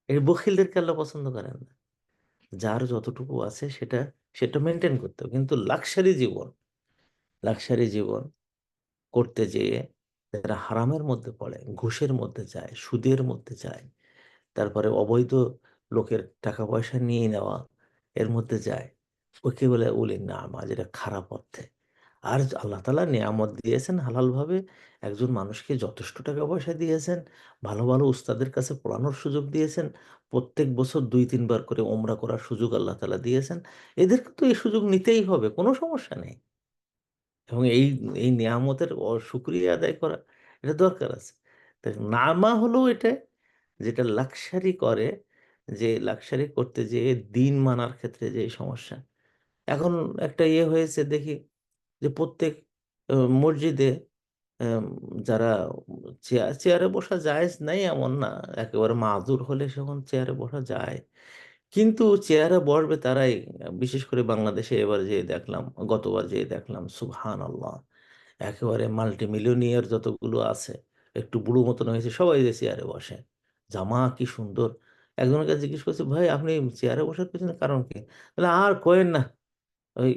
এই বখিলদেরকে আল্লাহ পছন্দ করেন না। যার যতটুকু আছে সেটা সেটা মেনটেন করতে হবে। কিন্তু লাক্সারি জীবন, লাক্সারি জীবন করতে যেয়ে যারা হারামের মধ্যে পড়ে, ঘুষের মধ্যে যায়, সুদের মধ্যে যায়, তারপরে অবৈধ লোকের টাকা পয়সা নিয়ে নেওয়া, এর মধ্যে যায়, ওকে বলে উলির নামা, যেটা খারাপ অর্থে। আর আল্লাহ তাআলা নিয়ামত দিয়েছেন হালালভাবে, একজন মানুষকে যথেষ্ট টাকা পয়সা দিয়েছেন, ভালো ভালো উস্তাদের কাছে পড়ানোর সুযোগ দিয়েছেন, প্রত্যেক বছর 2-3 বার করে ওমরা করার সুযোগ আল্লাহ তাআলা দিয়েছেন। এদেরকে তো এই সুযোগ নিতেই হবে, কোনো সমস্যা নেই। এবং এই এই নিয়ামতের শুকরিয়া আদায় করা, এটা দরকার আছে। তো নামা হলো এটা, যেটা লাক্সারি করে, যে লাক্সারি করতে যেয়ে দিন মানার ক্ষেত্রে যে সমস্যা। এখন একটা ইয়ে হয়েছে দেখি যে প্রত্যেক মসজিদে আম, যারা চেয়ারে বসা জায়েজ নাই এমন না, একেবারে মাযুর হলে সেখন চেয়ারে বসা যায়, কিন্তু চেয়ারে বসবে তারাই। বিশেষ করে বাংলাদেশে এবার যে দেখলাম, গতবার যে দেখলাম, সুবহান আল্লাহ, একেবারে মাল্টি মিলিয়নিয়ার যতগুলো আছে, একটু বুড়ো মতন হয়েছে, সবাই যে চেয়ারে বসে, জামা কি সুন্দর। একজনের কাছে জিজ্ঞেস করছে, ভাই আপনি চেয়ারে বসার পেছনে কারণ কি? বলে আর কোয়েন না, ওই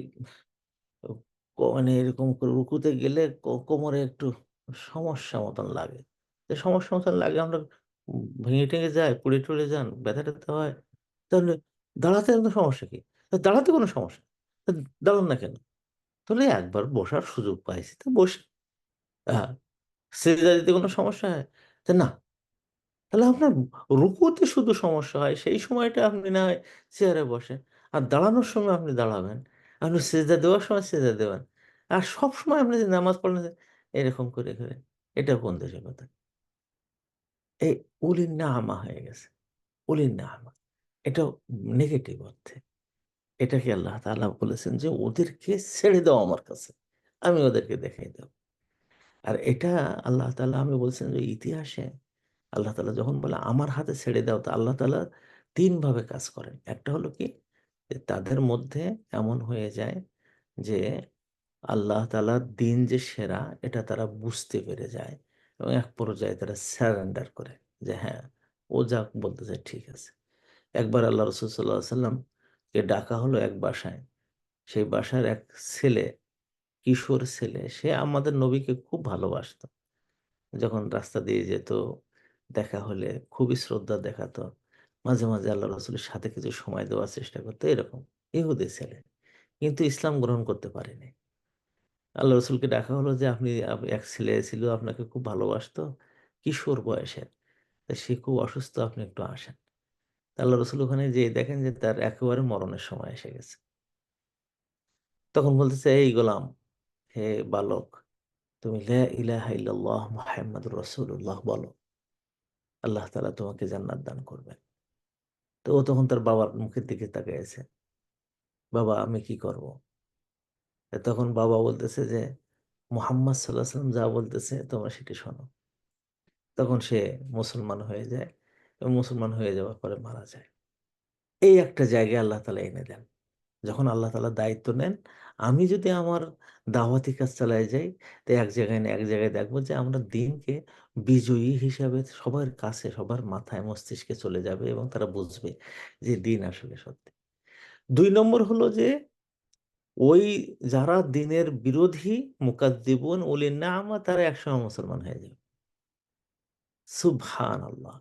মানে এরকম করে রুকুতে গেলে কোমরে একটু সমস্যা মতন লাগে। যে সমস্যা মতন লাগে আমরা ভেঙে টেঙে যায়, পড়ে টরে যান, ব্যথা-ট্যাথা হয়। তাহলে দাঁড়াতে এত সমস্যা কি? দাঁড়াতে কোনো সমস্যা নেই। তা দাঁড়ান না কেন? তাহলে একবার বসার সুযোগ পাইছি তো বসি। হ্যাঁ, সেজদা দিতে কোনো সমস্যা হয়? না। তাহলে আপনার রুকুতে শুধু সমস্যা হয়, সেই সময়টা আপনি না হয় চেয়ারে বসেন। আর দাঁড়ানোর সময় আপনি দাঁড়াবেন। আপনি সিজদা দেওয়ার সময় সিজদা দেবেন। আর সবসময় আপনি যে নামাজ পড়লেন যে এরকম করে, এটা কোন দেশের কথা? এই উলিন নাআমা হয়ে গেছে। উলিন নাআমা। এটাও নেগেটিভ অর্থে। এটাকে আল্লাহ তাআলা বলেছেন যে ওদেরকে ছেড়ে দাও আমার কাছে। আমি ওদেরকে দেখাই দেব। আর এটা আল্লাহ তাআলা আমি বলছেন যে ইতিহাসে আল্লাহ তাআলা যখন বলে আমার হাতে ছেড়ে দাও, তো আল্লাহ তাআলা ৩ ভাবে কাজ করেন। একটা হলো কি? যে তাদের মধ্যে এমন হয়ে যায় যে আল্লাহ তাআলার দিন যে সেরা এটা তারা বুঝতে পেরে যায় এবং এক পর্যায়ে তারা সারেন্ডার করে যে হ্যাঁ, ও যা বলতেছে ঠিক আছে। একবার আল্লাহ রাসূল সাল্লাল্লাহু আলাইহি ওয়াসাল্লাম কে ডাকা হলো এক বাসায়। সেই বাসার এক ছেলে, কিশোর ছেলে, সে আমাদের নবীকে খুব ভালোবাসত। যখন রাস্তা দিয়ে যেত, দেখা হলে খুবই শ্রদ্ধা দেখাতো। মাঝে মাঝে আল্লাহ রাসূলের সাথে কিছু সময় দেওয়ার চেষ্টা করত এরকম। ইহুদি ছেলে। কিন্তু ইসলাম গ্রহণ করতে পারেনি। আল্লাহ রাসূলকে ডাকা হলো যে আপনি এক ছেলে ছিল আপনাকে খুব ভালোবাসতো, কিশোর বয়সের। তা সে খুব অসুস্থ, আপনি একটু আসেন। তা আল্লাহ রাসূল ওখানে যেয়ে দেখেন যে তার একেবারে মরণের সময় এসে গেছে। তখন বলতেছে, "এই গোলাম, হে বালক, তুমি লা ইলাহা ইল্লাল্লাহ মুহাম্মাদুর রাসূলুল্লাহ বলো। আল্লাহ তাআলা তোমাকে জান্নাত দান করবেন।" তো ও তখন তার বাবার মুখের দিকে তাকিয়ে আছে। "বাবা আমি কি করব?" তখন বাবা বলতেছে যে, "মুহাম্মদ সাঃ যা বলতেছে তোমরা সেটি শোনো।" তখন সে মুসলমান হয়ে যায় এবং মুসলমান হয়ে যাওয়ার পরে মারা যায়। এই একটা জায়গায় আল্লাহ তাআলা এনে দেন। যখন আল্লাহ তাআলা দায়িত্ব নেন, আমি যদি আমার দাওয়াতি কাজ চালায়ে যাই, তো এক জায়গায় না এক জায়গায় দেখব যে আমরা দিনকে বিজয়ী হিসাবে সবার কাছে, সবার মাথায় মস্তিষ্কে চলে যাবে এবং তারা বুঝবে যে দিন আসলে সত্যি। ২ নম্বর হলো যে ওই যারা দ্বীনের বিরোধী মুকাদ্দিবুন উলিন না'মা তারা একসময় মুসলমান হয়ে যাবে। সুবহানাল্লাহ!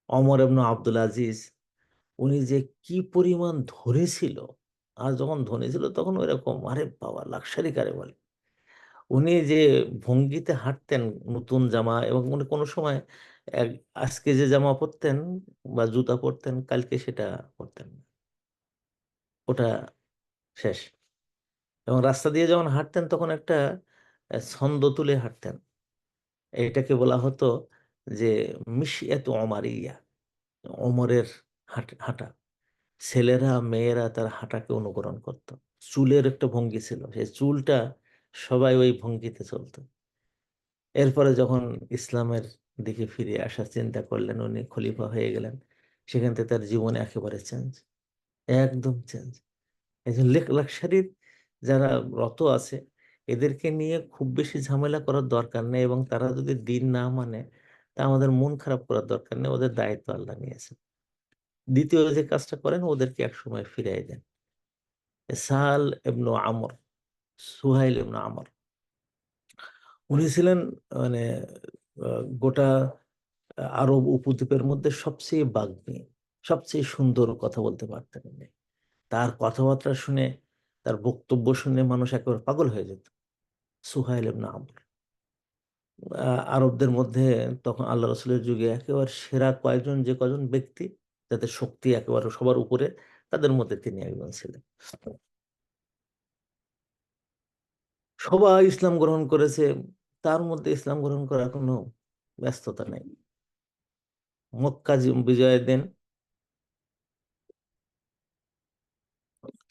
ওমর ইবনে আব্দুল আজিজ উনি যে কি পরিমাণ ধনী ছিল, আর যখন ধনী ছিল তখন ঐরকম আরে বাবা লাক্সারি কারে বলে। উনি যে ভঙ্গিতে হাঁটতেন নতুন জামা এবং উনি কোন সময় এক আজকে যে জামা পরতেন বা জুতা পরতেন কালকে সেটা পরতেন না। ওটা শেষ। এবং রাস্তা দিয়ে যখন হাঁটতেন তখন একটা ছন্দ তুলে হাঁটতেন। এটাকে বলা হতো যে মিশইয়াতু ওমারিয়া। ওমরের হাঁটা। ছেলেরা, মেয়েরা তার হাঁটাকে অনুকরণ করত। চুলের একটা ভঙ্গি ছিল। সেই চুলটা সবাই ওই ভঙ্গিতে চলত। এরপরে যখন ইসলামের দিকে ফিরে আসার চিন্তা করলেন, উনি খলিফা হয়ে গেলেন। সেখান থেকে তার জীবন একেবারে চেঞ্জ। একদম চেঞ্জ। এইজন্য লাক্সারির যারা রত আছে, এদেরকে নিয়ে খুব বেশি ঝামেলা করার দরকার নেই এবং তারা যদি দিন না মানে, তা আমাদের মন খারাপ করার দরকার নেই। ওদের দায়িত্ব আল্লাহ নিয়েছেন। ২য় যে কাজটা করেন ওদেরকে একসময় ফিরাই দেন। সাহাল ইবনু আমর, সুহাইল ইবনু আমর। উনি ছিলেন মানে আ গোটা আরব উপদ্বীপের মধ্যে সবচেয়ে বাগ্মী, সবচেয়ে সুন্দর কথা বলতে পারতেন উনি। তার কথাবার্তা শুনে, তার বক্তব্য শুনে মানুষ একেবারে পাগল হয়ে যেত। সুহাইল ইবনে আমর। আ আরবদের মধ্যে তখন আল্লাহ রাসূলের যুগে একেবারে সেরা কয়েকজন যে কজন ব্যক্তি, যাদের শক্তি একেবারে সবার উপরে, তাদের মধ্যে তিনি একজন ছিলেন। সবাই ইসলাম গ্রহণ করেছে। তার মধ্যে ইসলাম গ্রহণ করার কোনো ব্যস্ততা নেই। মক্কা বিজয়ের দিন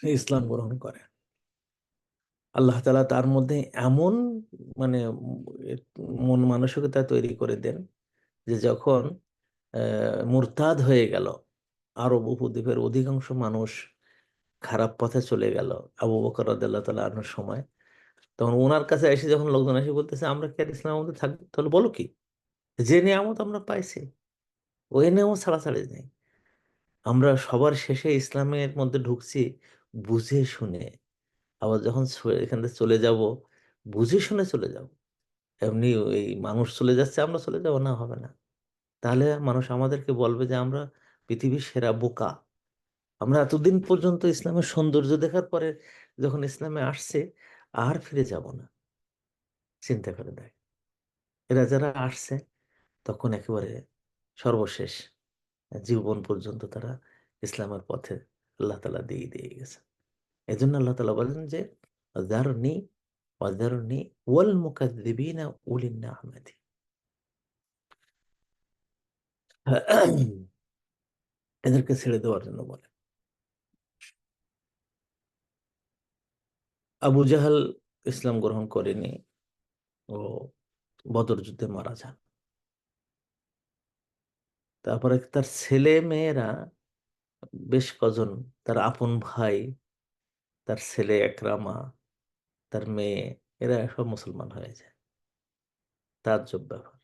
ইসলাম গ্রহণ করে। আল্লাহ তাআলা তার মধ্যে এমন মানে এ মন মানসিকতা তৈরি করে দেন যে যখন মুরতাদ হয়ে গেল, আরব উপদ্বীপের অধিকাংশ মানুষ খারাপ পথে চলে গেল। আবু বকর রাদিয়াল্লাহু তাআলা আনহুর সময়। তখন উনার কাছে এসে যখন লোকজন এসে বলতেছে, "আমরা কি আর ইসলামের মধ্যে থাকব?" তাহলে বলো কি? যে নিয়ামত আমরা পাইছি, ওই নিয়ামত ছাড়াছাড়ি নেই। আমরা সবার শেষে ইসলামের মধ্যে ঢুকছি বুঝে শুনে। আবার যখন এখান থেকে চলে যাব, বুঝে শুনে চলে যাব। এমনি এই মানুষ চলে যাচ্ছে আমরা চলে যাব না, হবে না। তাহলে মানুষ আমাদেরকে বলবে যে আমরা পৃথিবীর সেরা বোকা। আমরা এতদিন পর্যন্ত ইসলামের সৌন্দর্য দেখার পরে যখন ইসলামে আসছে আর ফিরে যাব না। চিন্তা করে দেখ, এরা যারা আসছে তখন একেবারে সর্বশেষ জীবন পর্যন্ত তারা ইসলামের পথে আল্লাহ তালা দিয়ে দিয়ে গেছে। এই জন্য আল্লাহ তালা বলেন যে যারনি ওয়াজারনি ওয়াল মুকাদ্দিবিনা উলিন নিআমাতি। এদেরকে ছেড়ে দেওয়ার জন্য বলে। আবু জাহাল ইসলাম গ্রহণ করেনি, ও বদর যুদ্ধে মারা যান। তারপরে তার ছেলে মেয়েরা বেশ কজন, তার আপন ভাই, তার ছেলে একরামা, তার মেয়ে, এরা সব মুসলমান হয়ে যায়। তাজ্জব ব্যাপার।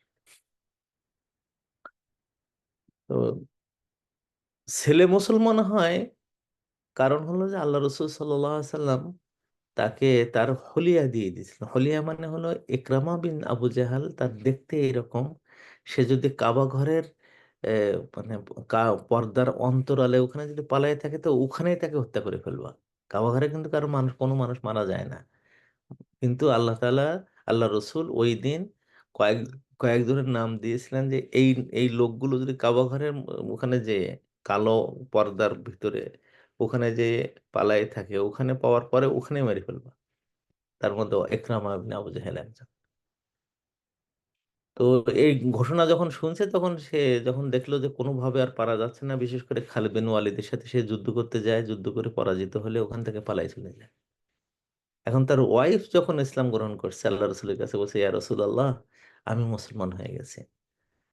তো ছেলে মুসলমান হয় কারণ হলো যে আল্লাহ রসুল সাল্লাম তাকে তার হলিয়া দিয়ে দিয়েছিল। হলিয়া মানে হলো ইকরামা বিন আবু জাহাল, তার দেখতে এরকম। সে যদি কাবা ঘরের মানে পর্দার অন্তরালে ওখানে যদি পালায় থাকে তো ওখানেই তাকে হত্যা করে ফেলবা। কাবা ঘরে কিন্তু কারো মানুষ, কোনো মানুষ মারা যায় না। কিন্তু আল্লাহ তাআলা, আল্লাহ রসুল ওই দিন কয়েক কয়েকজনের নাম দিয়েছিলেন যে এই এই লোকগুলো যদি কাবা ঘরের ওখানে যে কালো পর্দার ভিতরে ওখানে যে পালায় থাকে, ওখানে পাওয়ার পরে ওখানে মেরে ফেলবা। তার মধ্যে একরামা ইবনে আবু জাহেল একজন। তো এই ঘোষণা যখন শুনছে তখন সে যখন দেখলো যে কোনোভাবে আর পারা যাচ্ছে না, বিশেষ করে খালিদ বিন ওয়ালিদের সাথে সে যুদ্ধ করতে যায়, যুদ্ধ করে পরাজিত হলে ওখান থেকে পালাই চলে যায়। এখন তার ওয়াইফ যখন ইসলাম গ্রহণ করছে, আল্লাহ রসুলের কাছে বলছে, ইয়া রাসূলুল্লাহ, আমি মুসলমান হয়ে গেছি।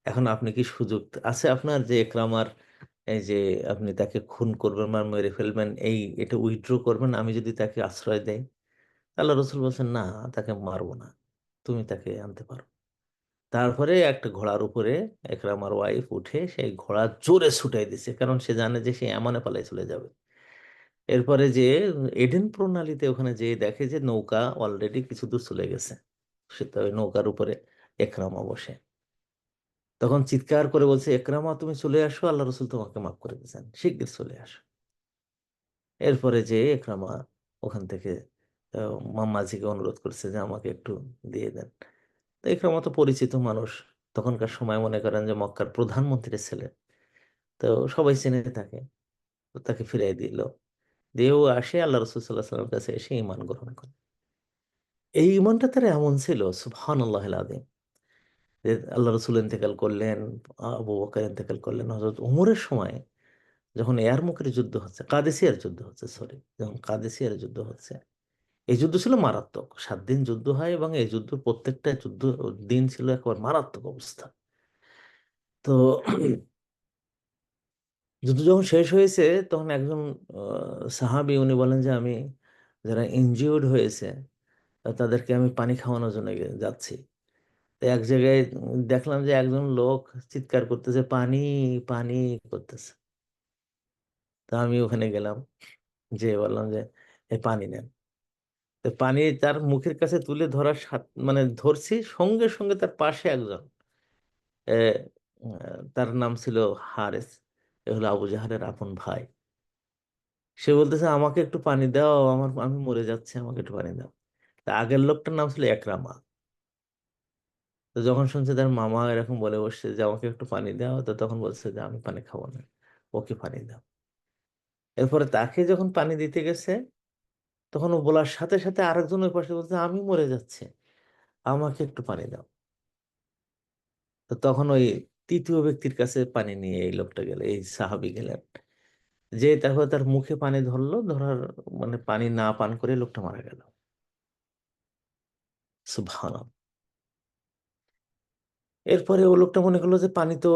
এখন আপনি কি সুযোগ আছে আপনার যে একরামার এই যে আপনি তাকে খুন করবেন বা মেরে ফেলবেন, এটা উইথড্র করবেন আমি যদি তাকে আশ্রয় দেই? আল্লাহ রসুল বলছেন, না, তাকে মারবো না, তুমি তাকে আনতে পারো। তারপরে একটা ঘোড়ার উপরে একরামার ওয়াইফ উঠে সেই ঘোড়া জোরে ছুটাই দিছে, কারণ সে জানে যে সে এমনে পালায় চলে যাবে। এরপরে যে এডেন প্রণালীতে ওখানে যেয়ে দেখে যে নৌকা অলরেডি কিছু দূর চলে গেছে। সে তো ওই নৌকার উপরে একরামা বসে। তখন চিৎকার করে বলছে, একরামা তুমি চলে আসো, আল্লাহ রসুল তোমাকে মাফ করে দিয়েছেন, শিগগির চলে আসো। এরপরে যে একরামা ওখান থেকে মাম্মাজিকে অনুরোধ করছে যে আমাকে একটু দিয়ে দেন। তো একরামা তো পরিচিত মানুষ, তখনকার সময় মনে করেন যে মক্কার প্রধানমন্ত্রীর ছেলে, তো সবাই চেনে তাকে। তো তাকে ফিরিয়ে দিল, দিয়েও আসে আল্লাহ রসুল সাল্লাহ সাল্লামের কাছে এসে ঈমান গ্রহণ করে। এই ঈমানটা তার এমন ছিল সুবহানাল্লাহ আযীম, যে আল্লাহ রসুল ইন্তেকাল করলেন, আবু বকর ইন্তেকাল করলেন, হযরত ওমরের সময় যখন ইয়ারমুকের যুদ্ধ হচ্ছে, কাদেসিয়ার যুদ্ধ হচ্ছে, সরি, যখন কাদেসিয়ার যুদ্ধ হচ্ছে, এই যুদ্ধ ছিল মারাত্মক, 7 দিন যুদ্ধ হয় এবং এই যুদ্ধ প্রত্যেকটা যুদ্ধ দিন ছিল একবার মারাত্মক অবস্থা। তো যুদ্ধ যখন শেষ হয়েছে তখন একজন সাহাবী উনি বলেন যে আমি যারা ইনজিউর্ড হয়েছে তাদেরকে আমি পানি খাওয়ানোর জন্য যাচ্ছি। তো এক জায়গায় দেখলাম যে একজন লোক চিৎকার করতেছে, পানি, পানি করতেছে। তো আমি ওখানে গেলাম, যে বললাম যে এই পানি নেন। তো পানি তার মুখের কাছে তুলে ধরার মানে ধরছি, সঙ্গে সঙ্গে তার পাশে একজন, তার নাম ছিল হারেস, এ হলো আবু জাহালের আপন ভাই। সে বলতেছে আমাকে একটু পানি দাও, আমি মরে যাচ্ছি, আমাকে একটু পানি দাও। তা আগের লোকটার নাম ছিল একরামা। তো যখন শুনছে তার মামা এরকম বলে বসছে যে আমাকে একটু পানি দাও, তো তখন বলছে যে আমি পানি খাবো না, ওকে পানি দাও। এরপরে তাকে যখন পানি দিতে গেছে তখন ও বলার সাথে সাথে আরেকজন ওই পাশে বলছে আমি মরে যাচ্ছি, আমাকে একটু পানি দাও। তো তখন ওই তৃতীয় ব্যক্তির কাছে পানি নিয়ে এই লোকটা গেল, এই সাহাবি গেলেন, যে তারপর তার মুখে পানি ধরলো, ধরার মানে পানি না পান করে লোকটা মারা গেল। সুবহানাল্লাহ। এরপরে ও লোকটা মনে করলো যে পানি তো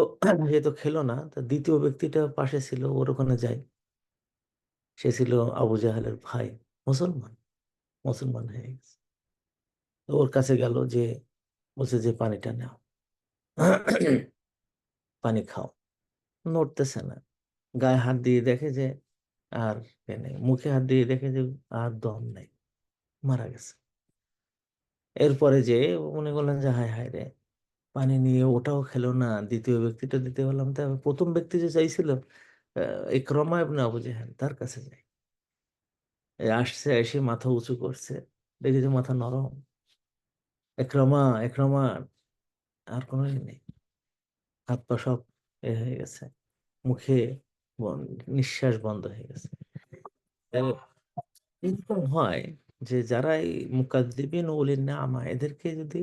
যেহেতু খেলো না, তা দ্বিতীয় ব্যক্তিটা পাশে ছিল, ওর ওখানে যাই। সে ছিল আবু জাহেলের ভাই, মুসলমান, মুসলমান হয়ে গেছে। তো ওর কাছে গেল, যে বলছে যে পানিটা নাও, পানি খাও। নড়তেছে না। গায়ে হাত দিয়ে দেখে যে আর নেই, মুখে হাত দিয়ে দেখে যে আর দম নেই। মারা গেছে। এরপরে যে মনে করলেন যে হায় হায় রে, পানি নিয়ে ওটাও খেলো না, দ্বিতীয় ব্যক্তিটা দিতে বললাম, তা প্রথম ব্যক্তি যে চাইছিল ইকরামা ইবনে আবু জাহল, তার কাছে যাই। আসছে, এসে মাথা উঁচু করছে, দেখি যে মাথা নরম। একরমা, একরমা, আর কোনো ই নেই, হাত পা সব হয়ে গেছে, মুখে নিঃশ্বাস বন্ধ হয়ে গেছে। তো এরকম হয় যে যারা এই মুকাদ্দিবিন উলিন নিআমা, এদেরকে যদি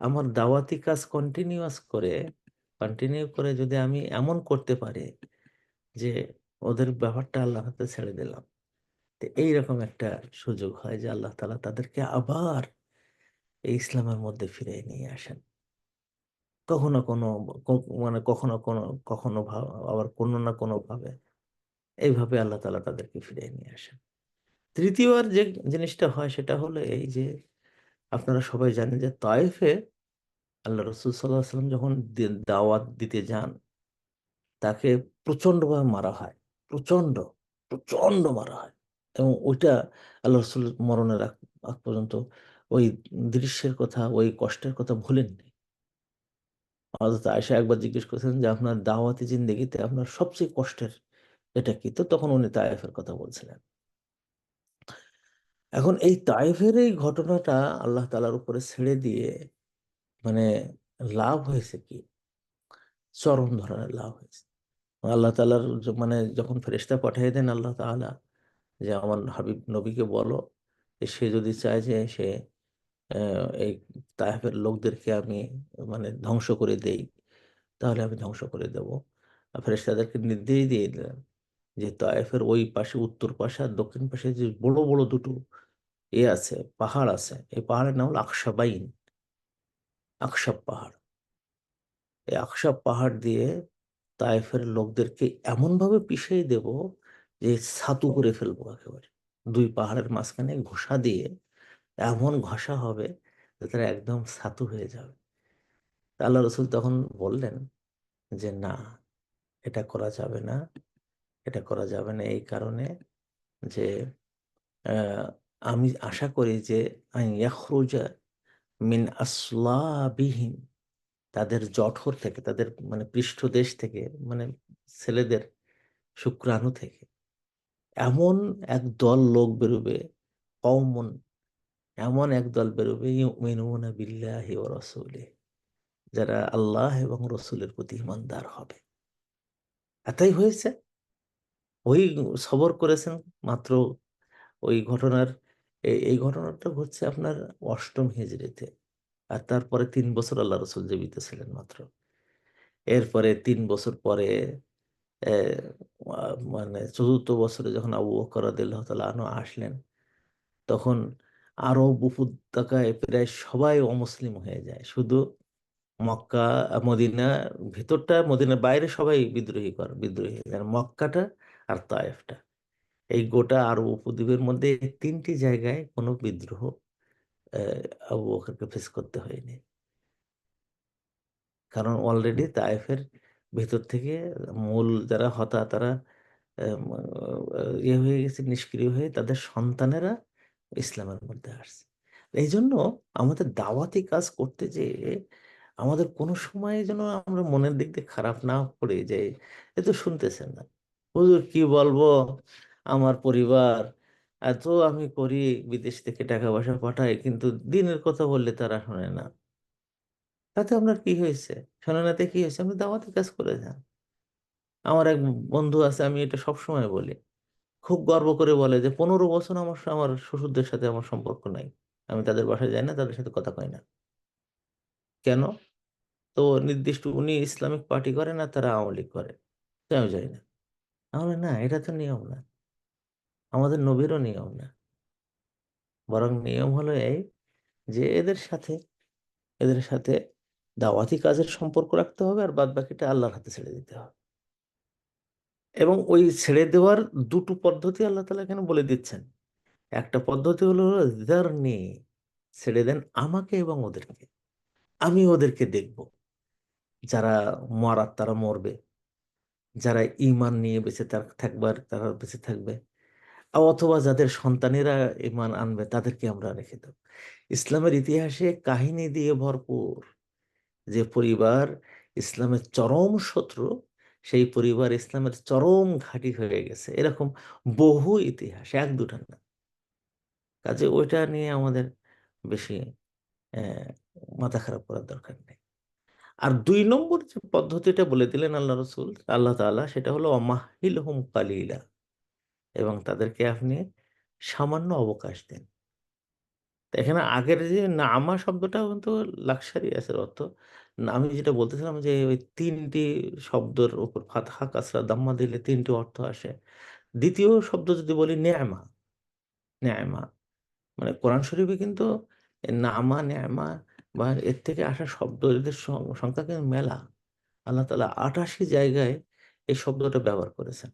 আমার দাওয়াতি কাজ কন্টিনিউ করে যদি আমি এমন করতে পারি যে ওদের ব্যাপারটা আল্লাহর হাতে ছেড়ে দিলাম, তো এইরকম একটা সুযোগ হয় যে আল্লাহ তাআলা তাদেরকে আবার এই ইসলামের মধ্যে ফিরিয়ে নিয়ে আসেন। কখনো কোনো মানে কখনো কোনো, কখনো আবার কোনো না কোনো ভাবে এইভাবে আল্লাহ তাআলা তাদেরকে ফিরিয়ে নিয়ে আসেন। তৃতীয়বার যে জিনিসটা হয় সেটা হলো এই যে, আপনারা সবাই জানেন যে তায়েফে আল্লাহ রসুল সাল্লাহ সাল্লাম যখন দাওয়াত দিতে যান, তাকে প্রচন্ডভাবে মারা হয়। প্রচন্ড, প্রচন্ড মারা হয়। এবং ওইটা আল্লাহ রসুল মরণের আগ আগ পর্যন্ত ওই দৃশ্যের কথা, ওই কষ্টের কথা ভুলেননি। হযরত আয়েশা একবার জিজ্ঞেস করেছেন যে আপনার দাওয়াতি জিন্দেগিতে আপনার সবচেয়ে কষ্টের এটা কি? তো তখন উনি তায়েফের কথা বলছিলেন। এখন এই তায়েফের এই ঘটনাটা আল্লাহ তাআলার উপরে ছেড়ে দিয়ে মানে লাভ হয়েছে কি? চরম ধরনের লাভ হয়েছে। আল্লাহ তাআলার মানে যখন ফেরেশতা পাঠিয়ে দেন আল্লাহ তাআলা, যে আমার হাবিব নবীকে বলো যে সে যদি চায় যে সে এই তায়েফের লোকদেরকে আমি মানে ধ্বংস করে দেই, তাহলে আমি ধ্বংস করে দেব। ফেরেশতাদেরকে নির্দেশ দিয়ে দিলেন যে তায়েফের ওই পাশে, উত্তর পাশে আর দক্ষিণ পাশে যে বড় বড় দুটো আছে, পাহাড় আছে, এই পাহাড়ের নাম হলো আকসাবাইন, আকসাব পাহাড়। এই আকসাব পাহাড় দিয়ে তায়েফের লোকদেরকে এমন ভাবে পিষিয়ে দেব যে ছাতু করে ফেলবো একেবারে। দুই পাহাড়ের মাঝখানে ঘষা দিয়ে এমন ঘষা হবে যে তারা একদম ছাতু হয়ে যাবে। তা আল্লাহ রসুল তখন বললেন যে না, এটা করা যাবে না, এটা করা যাবে না এই কারণে যে আহ, আমি আশা করি যে আন ইয়াখরুজা মিন আসলাবিহিম, তাদের জঠর থেকে, তাদের মানে পৃষ্ঠদেশ থেকে, মানে ছেলেদের শুক্রাণু থেকে এমন এক দল লোক বেরোবে, কওমুন, এমন এক দল বেরোবে ইউমিনুনা বিল্লাহি ওয়া রাসূলিহি, যারা আল্লাহ এবং রসুলের প্রতি ঈমানদার হবে। এতই হয়েছে। ওই সবর করেছেন মাত্র ওই ঘটনার, এই ঘটনাটা ঘটছে আপনার অষ্টম হিজরিতে। আর তারপরে 3 বছর আল্লাহ রসুল জীবিত ছিলেন মাত্র। এরপরে 3 বছর পরে মানে চতুর্থ বছরে যখন আবু বকর রাদিয়াল্লাহু তাআলা আনহু আসলেন, তখন আরব উপত্যকায় প্রায় সবাই অমুসলিম হয়ে যায়। শুধু মক্কা, মদিনা ভেতরটা, মদিনার বাইরে সবাই বিদ্রোহী হয়ে যায়। মক্কাটা আর তায়েফটা, এই গোটা আরব উপদ্বীপের মধ্যে এই 3টি জায়গায় কোনো বিদ্রোহ আবু বকরকে ফেস করতে হয়নি। কারণ অলরেডি তায়েফের ভেতর থেকে মূল যারা হতা, তারা ইয়ে হয়ে গেছে, নিষ্ক্রিয় হয়ে তাদের সন্তানেরা ইসলামের মধ্যে আসছে। এই জন্য আমাদের দাওয়াতি কাজ করতে যে আমাদের কোনো সময় যেন আমরা মনের দিক দিয়ে খারাপ না পড়ে যাই, এ তো শুনতেছেন না, হুজুর কি বলবো, আমার পরিবার এত আমি করি, বিদেশ থেকে টাকা পয়সা পাঠাই, কিন্তু দিনের কথা বললে তারা শোনে না। তাতে আপনার কি হয়েছে? শোনে নাতে কি হয়েছে? আপনি দাওয়াতি কাজ করে যান। আমার এক বন্ধু আছে, আমি এটা সবসময় বলি, খুব গর্ব করে বলে যে 15 বছর আমার শ্বশুরদের সাথে আমার সম্পর্ক নাই, আমি তাদের বাসায় যাই না, তাদের সাথে কথা কই না। কেন? তো নির্দিষ্ট উনি ইসলামিক পার্টি করে না, তারা আওয়ামী লীগ করে, তো আমি যাই না। তাহলে না, এটা তো নিয়ম না, আমাদের নবীরও নিয়ম না। বরং নিয়ম হলো এই যে এদের সাথে দাওয়াতি কাজের সম্পর্ক রাখতে হবে, আর বাদ বাকিটা আল্লাহর হাতে ছেড়ে দিতে হবে। এবং ওই ছেড়ে দেওয়ার দুটো পদ্ধতি আল্লাহ তাআলা এখানে বলে দিচ্ছেন। একটা পদ্ধতি হলো যারনি, ছেড়ে দেন আমাকে এবং ওদেরকে, আমি ওদেরকে দেখব। যারা মরার তারা মরবে, যারা ঈমান নিয়ে বেঁচে থাকবার তারা বেঁচে থাকবে, অথবা যাদের সন্তানেরা ঈমান আনবে তাদেরকে আমরা রেখে দেব। ইসলামের ইতিহাসে কাহিনী দিয়ে ভরপুর। যে পরিবার ইসলামের চরম শত্রু, সেই পরিবার ইসলামের চরম ঘাঁটি হয়ে গেছে, এরকম বহু ইতিহাস, এক দুটা না। কাজে ওইটা নিয়ে আমাদের বেশি আহ, মাথা খারাপ করার দরকার নেই। আর 2 নম্বর যে পদ্ধতিটা বলে দিলেন আল্লাহ রসুল আল্লাহ তাআলা, সেটা হলো অমাহিল হুম কালিলা, এবং তাদেরকে আপনি সামান্য অবকাশ দিন। তো এখানে আগের যে নামা শব্দটাও কিন্তু লাক্সারিয়াসের অর্থ। আমি যেটা বলতেছিলাম যে ওই 3টি শব্দের উপর ফাতহা কাসরা দাম্মা দিলে 3টি অর্থ আসে। দ্বিতীয় শব্দ যদি বলি নেয়মা, নেয়মা মানে কোরআন শরীফে কিন্তু নামা নেয়মা বা এর থেকে আসা শব্দ এদের সংখ্যা কিন্তু মেলা। আল্লাহ তাআলা 88 জায়গায় এই শব্দটা ব্যবহার করেছেন।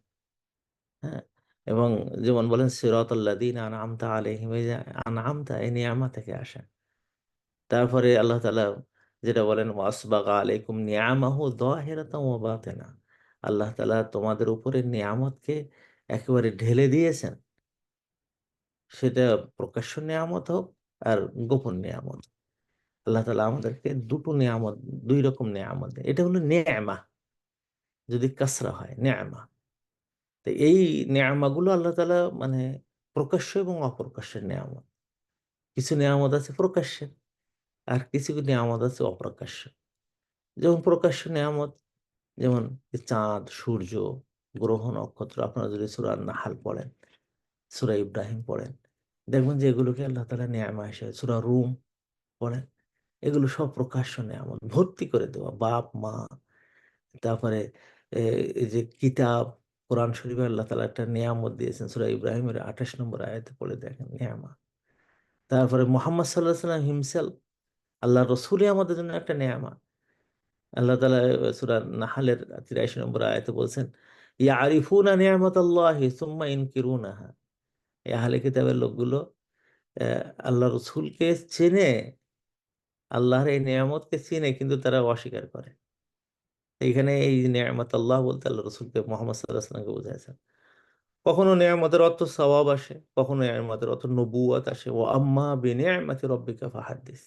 হ্যাঁ, এবং যেমন বলেন সিরাতাল্লাযীনা আনআমতা আলাইহিম, এই যে আনআমতা এই নিয়ামা থেকে আসে। তারপরে আল্লাহ তাআলা যেটা বলেন ওয়াসবাগা আলাইকুম নিয়ামাহু যাহিরাতাও ওয়া বাতিনা, আল্লাহ তাআলা তোমাদের উপরে নিয়ামতকে একেবারে ঢেলে দিয়েছেন, সেটা প্রকাশ্য নিয়ামত হোক আর গোপন নিয়ামত। আল্লাহ তাআলা আমাদেরকে দুটো নিয়ামত, 2 রকম নিয়ামত দেয়। এটা হলো নেয়ামা, যদি কাসরা হয় নেয়ামা। তো এই নেয়ামাগুলো আল্লাহ তাআলা মানে প্রকাশ্য এবং অপ্রকাশ্যের নেয়ামত। কিছু নেয়ামত আছে প্রকাশ্যে, আর কিছু নেয়ামত আছে অপ্রকাশ্য। যেমন প্রকাশ্য নেয়ামত, যেমন এই চাঁদ, সূর্য, গ্রহ, নক্ষত্র। আপনারা যদি সূরা নাহাল পড়েন, সূরা ইব্রাহিম পড়েন, দেখবেন যে এগুলোকে আল্লাহ তাআলা নেয়ামা হিসেবে, সূরা রুম পড়েন, এগুলো সব প্রকাশ্য নেয়ামত, ভর্তি করে দেওয়া। বাপ মা, তারপরে এ, এই যে কিতাব, কোরআন শরীফে আল্লাহ তাআলা একটা নিয়ামত দিয়েছেন, সূরা ইব্রাহিমের 28 নম্বর আয়াতে পড়ে দেখেন নিয়ামা। তারপরে মোহাম্মদ সাল্লাল্লাহু আলাইহি ওয়াসাল্লাম হিমসেলফ, আল্লাহ রসুলই আমাদের জন্য একটা নেয়ামা। আল্লাহ তাআলা সূরা নাহলের 83 নম্বর আয়াতে বলছেন ইয়ারিফুনা নিয়ামাতাল্লাহি সুম্মা ইনকিরুনাহা, এই আহলে কিতাবের লোকগুলো আল্লাহ রসুলকে চেনে, আল্লাহর এই নিয়ামতকে চিনে, কিন্তু তারা অস্বীকার করে। এইখানে এই নিয়ামত আল্লাহ বলতে আল্লাহ রসুলকে, মোহাম্মদ সাল্লাল্লাহু আলাইহি ওয়াসাল্লামকে বোঝাইছেন। কখনো নিয়ামতের অর্থ সওয়াব আসে, কখনো নিয়ামতের অর্থ নবুয়ত আসে। ও আম্মা বিনিআমাতি রাব্বিকা ফাহাদ্দিস,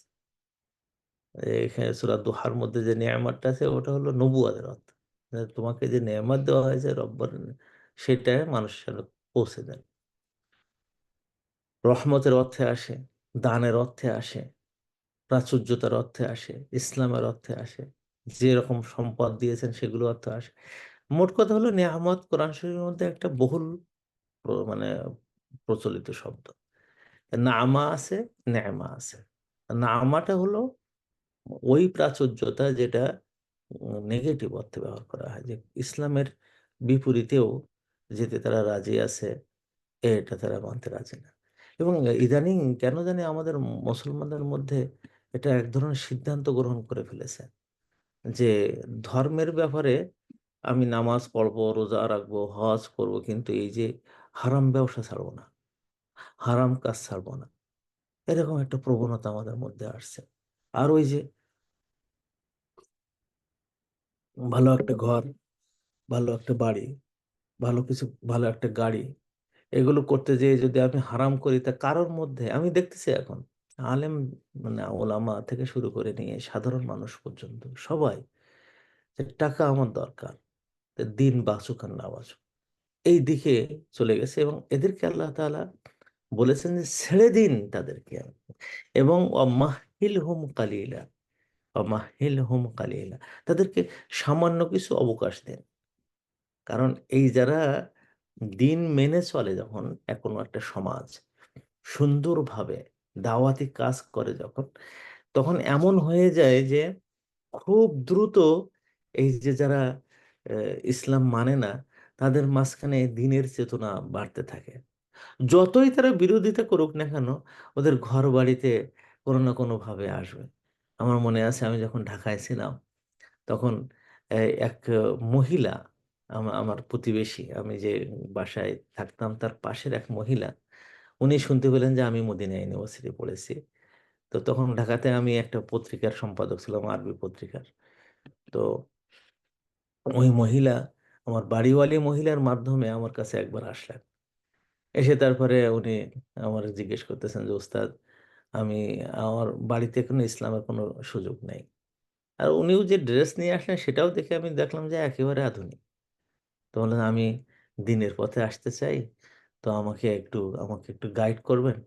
এখানে সূরা দোহার মধ্যে যে নেয়ামতটা আছে ওটা হলো নবুয়তের অর্থ। তোমাকে যে নেয়ামত দেওয়া হয়েছে রব্বর, সেটা মানুষের সামনে পৌঁছে দেন। রহমতের অর্থে আসে, দানের অর্থে আসে, প্রাচুর্যতার অর্থে আসে, ইসলামের অর্থে আসে, যে রকম সম্পদ দিয়েছেন সেগুলো অর্থে আসে। মোট কথা হলো নেয়ামত কোরআন শরীফের মধ্যে একটা বহুল মানে প্রচলিত শব্দ। নামা আছে, নেমা আছে। নামাটা হলো ওই প্রাচুর্যতা যেটা নেগেটিভ অর্থে ব্যবহার করা হয়, যে ইসলামের বিপরীতেও যেতে তারা রাজি আছে, এটা তারা মানতে রাজি না। এবং ইদানিং কেন জানি আমাদের মুসলমানদের মধ্যে এটা এক ধরনের সিদ্ধান্ত গ্রহণ করে ফেলেছে যে ধর্মের ব্যাপারে আমি নামাজ পড়বো, রোজা রাখবো, হজ করব, কিন্তু এই যে হারাম ব্যবসা ছাড়বো না, হারাম কাজ ছাড়বো না, এরকম একটা প্রবণতা আমাদের মধ্যে আসছে। আর ওই যে ভালো একটা ঘর, ভালো একটা বাড়ি, ভালো কিছু, ভালো একটা গাড়ি, এগুলো করতে যেয়ে যদি আমি হারাম করি, তা কারোর মধ্যে আমি দেখতেছি এখন আলেম মানে ওলামা থেকে শুরু করে নিয়ে সাধারণ মানুষ পর্যন্ত সবাই, যে টাকা আমার দরকার, তা দিন বাঁচুক আর না বাঁচুক, এই দিকে চলে গেছে। এবং এদেরকে আল্লাহ তাআলা বলেছেন যে ছেড়ে দিন তাদেরকে, এবং অমাহিল হুম কালিলা, অমাহিল হুম কালিলা, তাদেরকে সামান্য কিছু অবকাশ দেন। কারণ এই যারা দিন মেনে চলে, যখন কোনো একটা সমাজ সুন্দরভাবে দাওয়াতি কাজ করে, যখন তখন এমন হয়ে যায় যে খুব দ্রুত এই যে যারা ইসলাম মানে না, তাদের মাঝখানে দিনের চেতনা বাড়তে থাকে। যতই তারা বিরোধিতা করুক না কেন, ওদের ঘর বাড়িতে কোনো না কোনো ভাবে আসবে। আমার মনে আছে আমি যখন ঢাকায় ছিলাম, তখন এক মহিলা, আমার প্রতিবেশী, আমি যে বাসায় থাকতাম তার পাশের এক মহিলা, উনি শুনতে পেলেন যে আমি মদিনা ইউনিভার্সিটি পড়েছি। তো তখন ঢাকাতে আমি একটা পত্রিকার সম্পাদক ছিলাম, আরবি পত্রিকার। তো ওই মহিলা, আমার বাড়িওয়ালি মহিলার মাধ্যমে আমার কাছে একবার আসলেন। এসে তারপরে উনি আমার জিজ্ঞেস করতেছেন যে উস্তাদ, আমি আমার বাড়িতে কোনো ইসলামের কোনো সুযোগ নেই। আর উনিও যে ড্রেস নিয়ে আসলেন সেটাও দেখে আমি দেখলাম যে একেবারে আধুনিক। তো বললেন আমি দিনের পথে আসতে চাই, তো আমাকে একটু গাইড করবেন।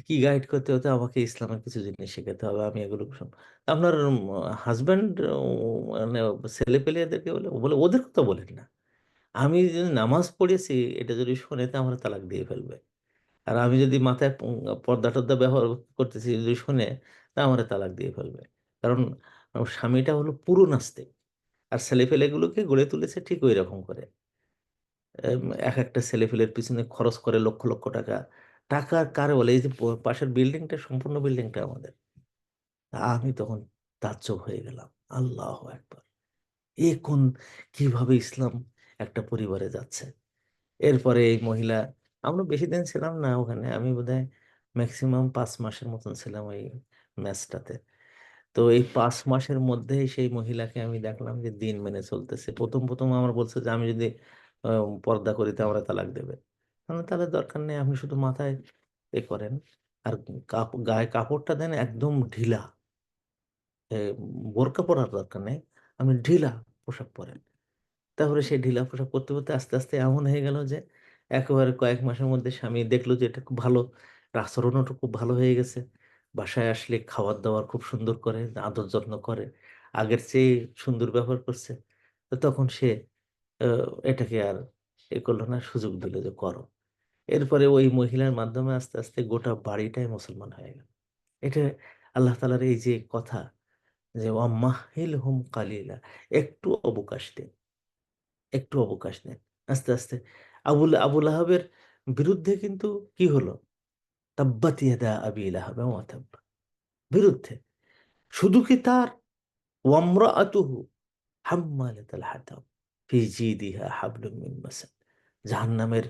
কি গাইড করতে হতে, আমাকে ইসলামের কিছু জিনিস শেখাতে হবে, আমি এগুলো আপনার হাজব্যান্ড মানে ছেলে পেলে এদেরকে বলে বলে ওদের কথা বলেন না, আমি যদি নামাজ পড়েছি এটা যদি শোনে তো আমার তালাক দিয়ে ফেলবে। আর আমি যদি মাথায় পর্দা টর্দা ব্যবহার করতেছি যদি শুনে, তা আমার তালাক দিয়ে ফেলবে। কারণ আমার স্বামীটা হলো পুরো নাস্তিক, আর ছেলেপেলেগুলোকে গড়ে তুলেছে ঠিক ওই রকম করে। এক একটা ছেলেপেলের পিছনে খরচ করে লক্ষ লক্ষ টাকা। টাকা কারে বলে, এই যে পাশের বিল্ডিংটা, সম্পূর্ণ বিল্ডিংটা আমাদের। আমি তখন তাজ্জব হয়ে গেলাম, আল্লাহ একবার, এ কোন, কিভাবে ইসলাম একটা পরিবারে যাচ্ছে। এরপরে এই মহিলা, আমরা বেশি দিন ছিলাম না ওখানে, আমি বোধহয় ম্যাক্সিমাম 5 মাসের মতন ছিলাম ওই ম্যাচটাতে। তো এই 5 মাসের মধ্যেই সেই মহিলাকে আমি দেখলাম যে দিন মেনে চলতেছে। প্রথম প্রথম আমার বলছে যে আমি যদি পর্দা করি তো আমরা তালাক দেবে। তাহলে দরকার নেই, আপনি শুধু মাথায় করেন, আর গায়ে কাপড়টা দেন একদম ঢিলা। এ, বোরকা পরার দরকার নেই, আপনি ঢিলা পোশাক পরেন। তারপরে সেই ঢিলা পোশাক করতে করতে আস্তে আস্তে এমন হয়ে গেল যে একেবারে কয়েক মাসের মধ্যে স্বামী দেখলো যে এটা খুব ভালো, এর আচরণটা খুব ভালো হয়ে গেছে। বাসায় আসলে খাবার দাবার খুব সুন্দর করে, আদর যত্ন করে, আগের চেয়ে সুন্দর ব্যবহার করছে। তো তখন সে এটাকে আর করলো না, সুযোগ দিল যে করো। এরপরে ওই মহিলার মাধ্যমে আস্তে আস্তে গোটা বাড়িটাই মুসলমান হয়ে গেল। এটা আল্লাহ তাআলার এই যে কথা, যে ওয়াম্মাহিল হুম কালিলা, একটু অবকাশ দিন, একটু অবকাশ নেন। আস্তে আস্তে আবুল আহাবের বিরুদ্ধে কিন্তু কি হলো, তাব্বাত ইয়াদা আবি লাহাব ওয়া তাব্বা, বিরুদ্ধে। শুধু কি তার, ওয়ামরাআতুহু হাম্মালাতাল হাতাব ফি জিদিহা হাবলুম মিন মাসাদ, জাহান্নামের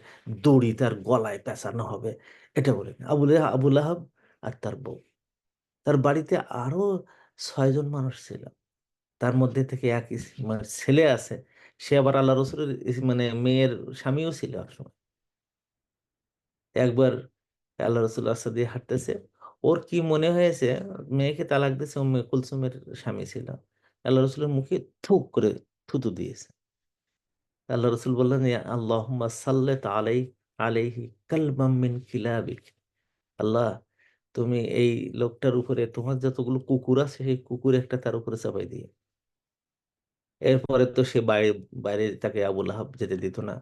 দড়ি তার গলায় পেঁচানো হবে, এটা বলে না। আবুল আহাব আর তার বউ, তার বাড়িতে আরো 6 জন মানুষ ছিল। তার মধ্যে থেকে মানে ছেলে আছে, সে আবার আল্লাহ রসুলের মানে মেয়ের স্বামীও ছিল একসময়। একবার আল্লাহ রসুল রাস্তা দিয়ে হাঁটতেছে, ওর কি মনে হয়েছে, মেয়েকে তালাক দিয়েছে, উম্মে কুলসুমের স্বামী ছিল। আল্লাহ রসুলের মুখে থুক করে থুতু দিয়েছে। আল্লাহ রসুল বললেন, ইয়া আল্লাহুম্মা সাল্লিত আলাইহি কালবাম মিন কিলাবিক, আল্লাহ তুমি এই লোকটার উপরে তোমার যতগুলো কুকুর আছে সেই কুকুর একটা তার উপরে চাপাই দিয়ে। এরপরে তো সে বাইরে বাইরে তাকে আবুল আহাব যেতে দিত না,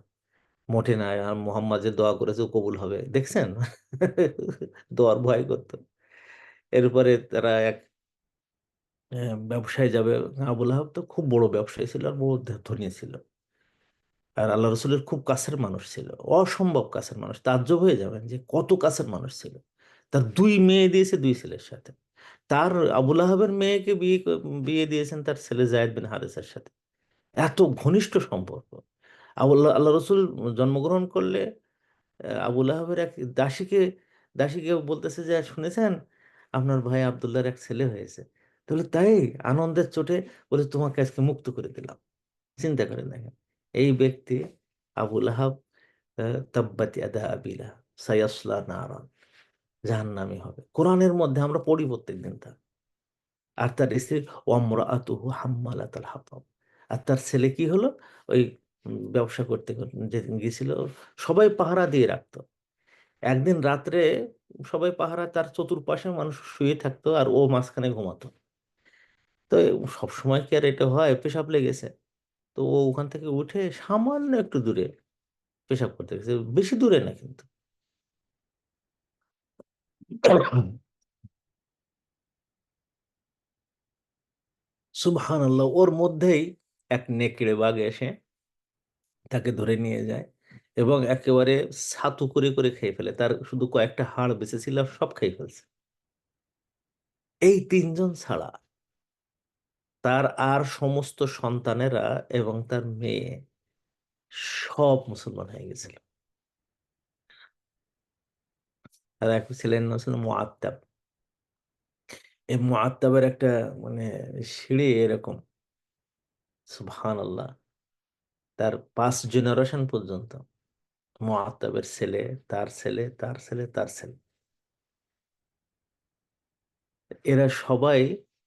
মোটে না। আর মোহাম্মদ যে দোয়া করেছে ও কবুল হবে দেখছেন, দোয়ার ভয় করতো। এরপরে তারা এক ব্যবসায় যাবে। আবুল আহাব তো খুব বড় ব্যবসায়ী ছিল আর বড় ধনী ছিল, আর আল্লাহ রসুলের খুব কাছের মানুষ ছিল, অসম্ভব কাছের মানুষ। তাজ্জব হয়ে যাবেন যে কত কাছের মানুষ ছিল। তার 2 মেয়ে দিয়েছে 2 ছেলের সাথে। তার আবুল আহাবের মেয়েকে বিয়ে দিয়েছেন তার ছেলে জায়েদ বিন হারেসার সাথে। এত ঘনিষ্ঠ সম্পর্ক। আল্লাহ রসুল জন্মগ্রহণ করলে আবুল আহাবের এক দাসীকে বলতেছে যে শুনেছেন আপনার ভাই আব্দুল্লাহর এক ছেলে হয়েছে। তাহলে তাই আনন্দের চোটে বলে তোমাকে আজকে মুক্ত করে দিলাম। চিন্তা করে দেখেন, এই ব্যক্তি আবুল আহাব, তাব্বাত ইয়াদা আবি লাহাব সায়াসলা নারান, জাহান্নামী হবে। কোরআনের মধ্যে আমরা পড়ি প্রত্যেকদিন তা। আর তার স্ত্রী ওয়ামরাআতুহু হাম্মালাতাল হাতাব, আর তার ছেলে কি হলো, ওই ব্যবসা করতে করতে যেদিন গেছিল, সবাই পাহারা দিয়ে রাখতো। একদিন রাত্রে সবাই পাহারা, তার চতুর্পাশে মানুষ শুয়ে থাকতো আর ও মাঝখানে ঘুমাতো। তো সব সময় কি আর এটা হয়, পেশাব লেগেছে, তো ও ওখান থেকে উঠে সামান্য একটু দূরে পেশাব করতে গেছে, বেশি দূরে না কিন্তু। সুবহান আল্লাহ, ওর মধ্যেই এক নেকড়ে বাঘ এসে তাকে ধরে নিয়ে যায় এবং একেবারে ছাতু করে করে খেয়ে ফেলে। তার শুধু কয়েকটা হাড় বেঁচে ছিল, সব খেয়ে ফেলছে। এই 3 জন ছাড়া তার আর সমস্ত সন্তানেরা এবং তার মেয়ে সব মুসলমান হয়ে গেছিল। আর এক ছেলের নাম ছিল মুআত্তাব। এই মুআত্তাবের একটা মানে সিঁড়ি এরকম, সুবহান আল্লাহ, তার 5 জেনারেশন পর্যন্ত মুআত্তাবের ছেলে, তার ছেলে, তার ছেলে, তার ছেলে, এরা সবাই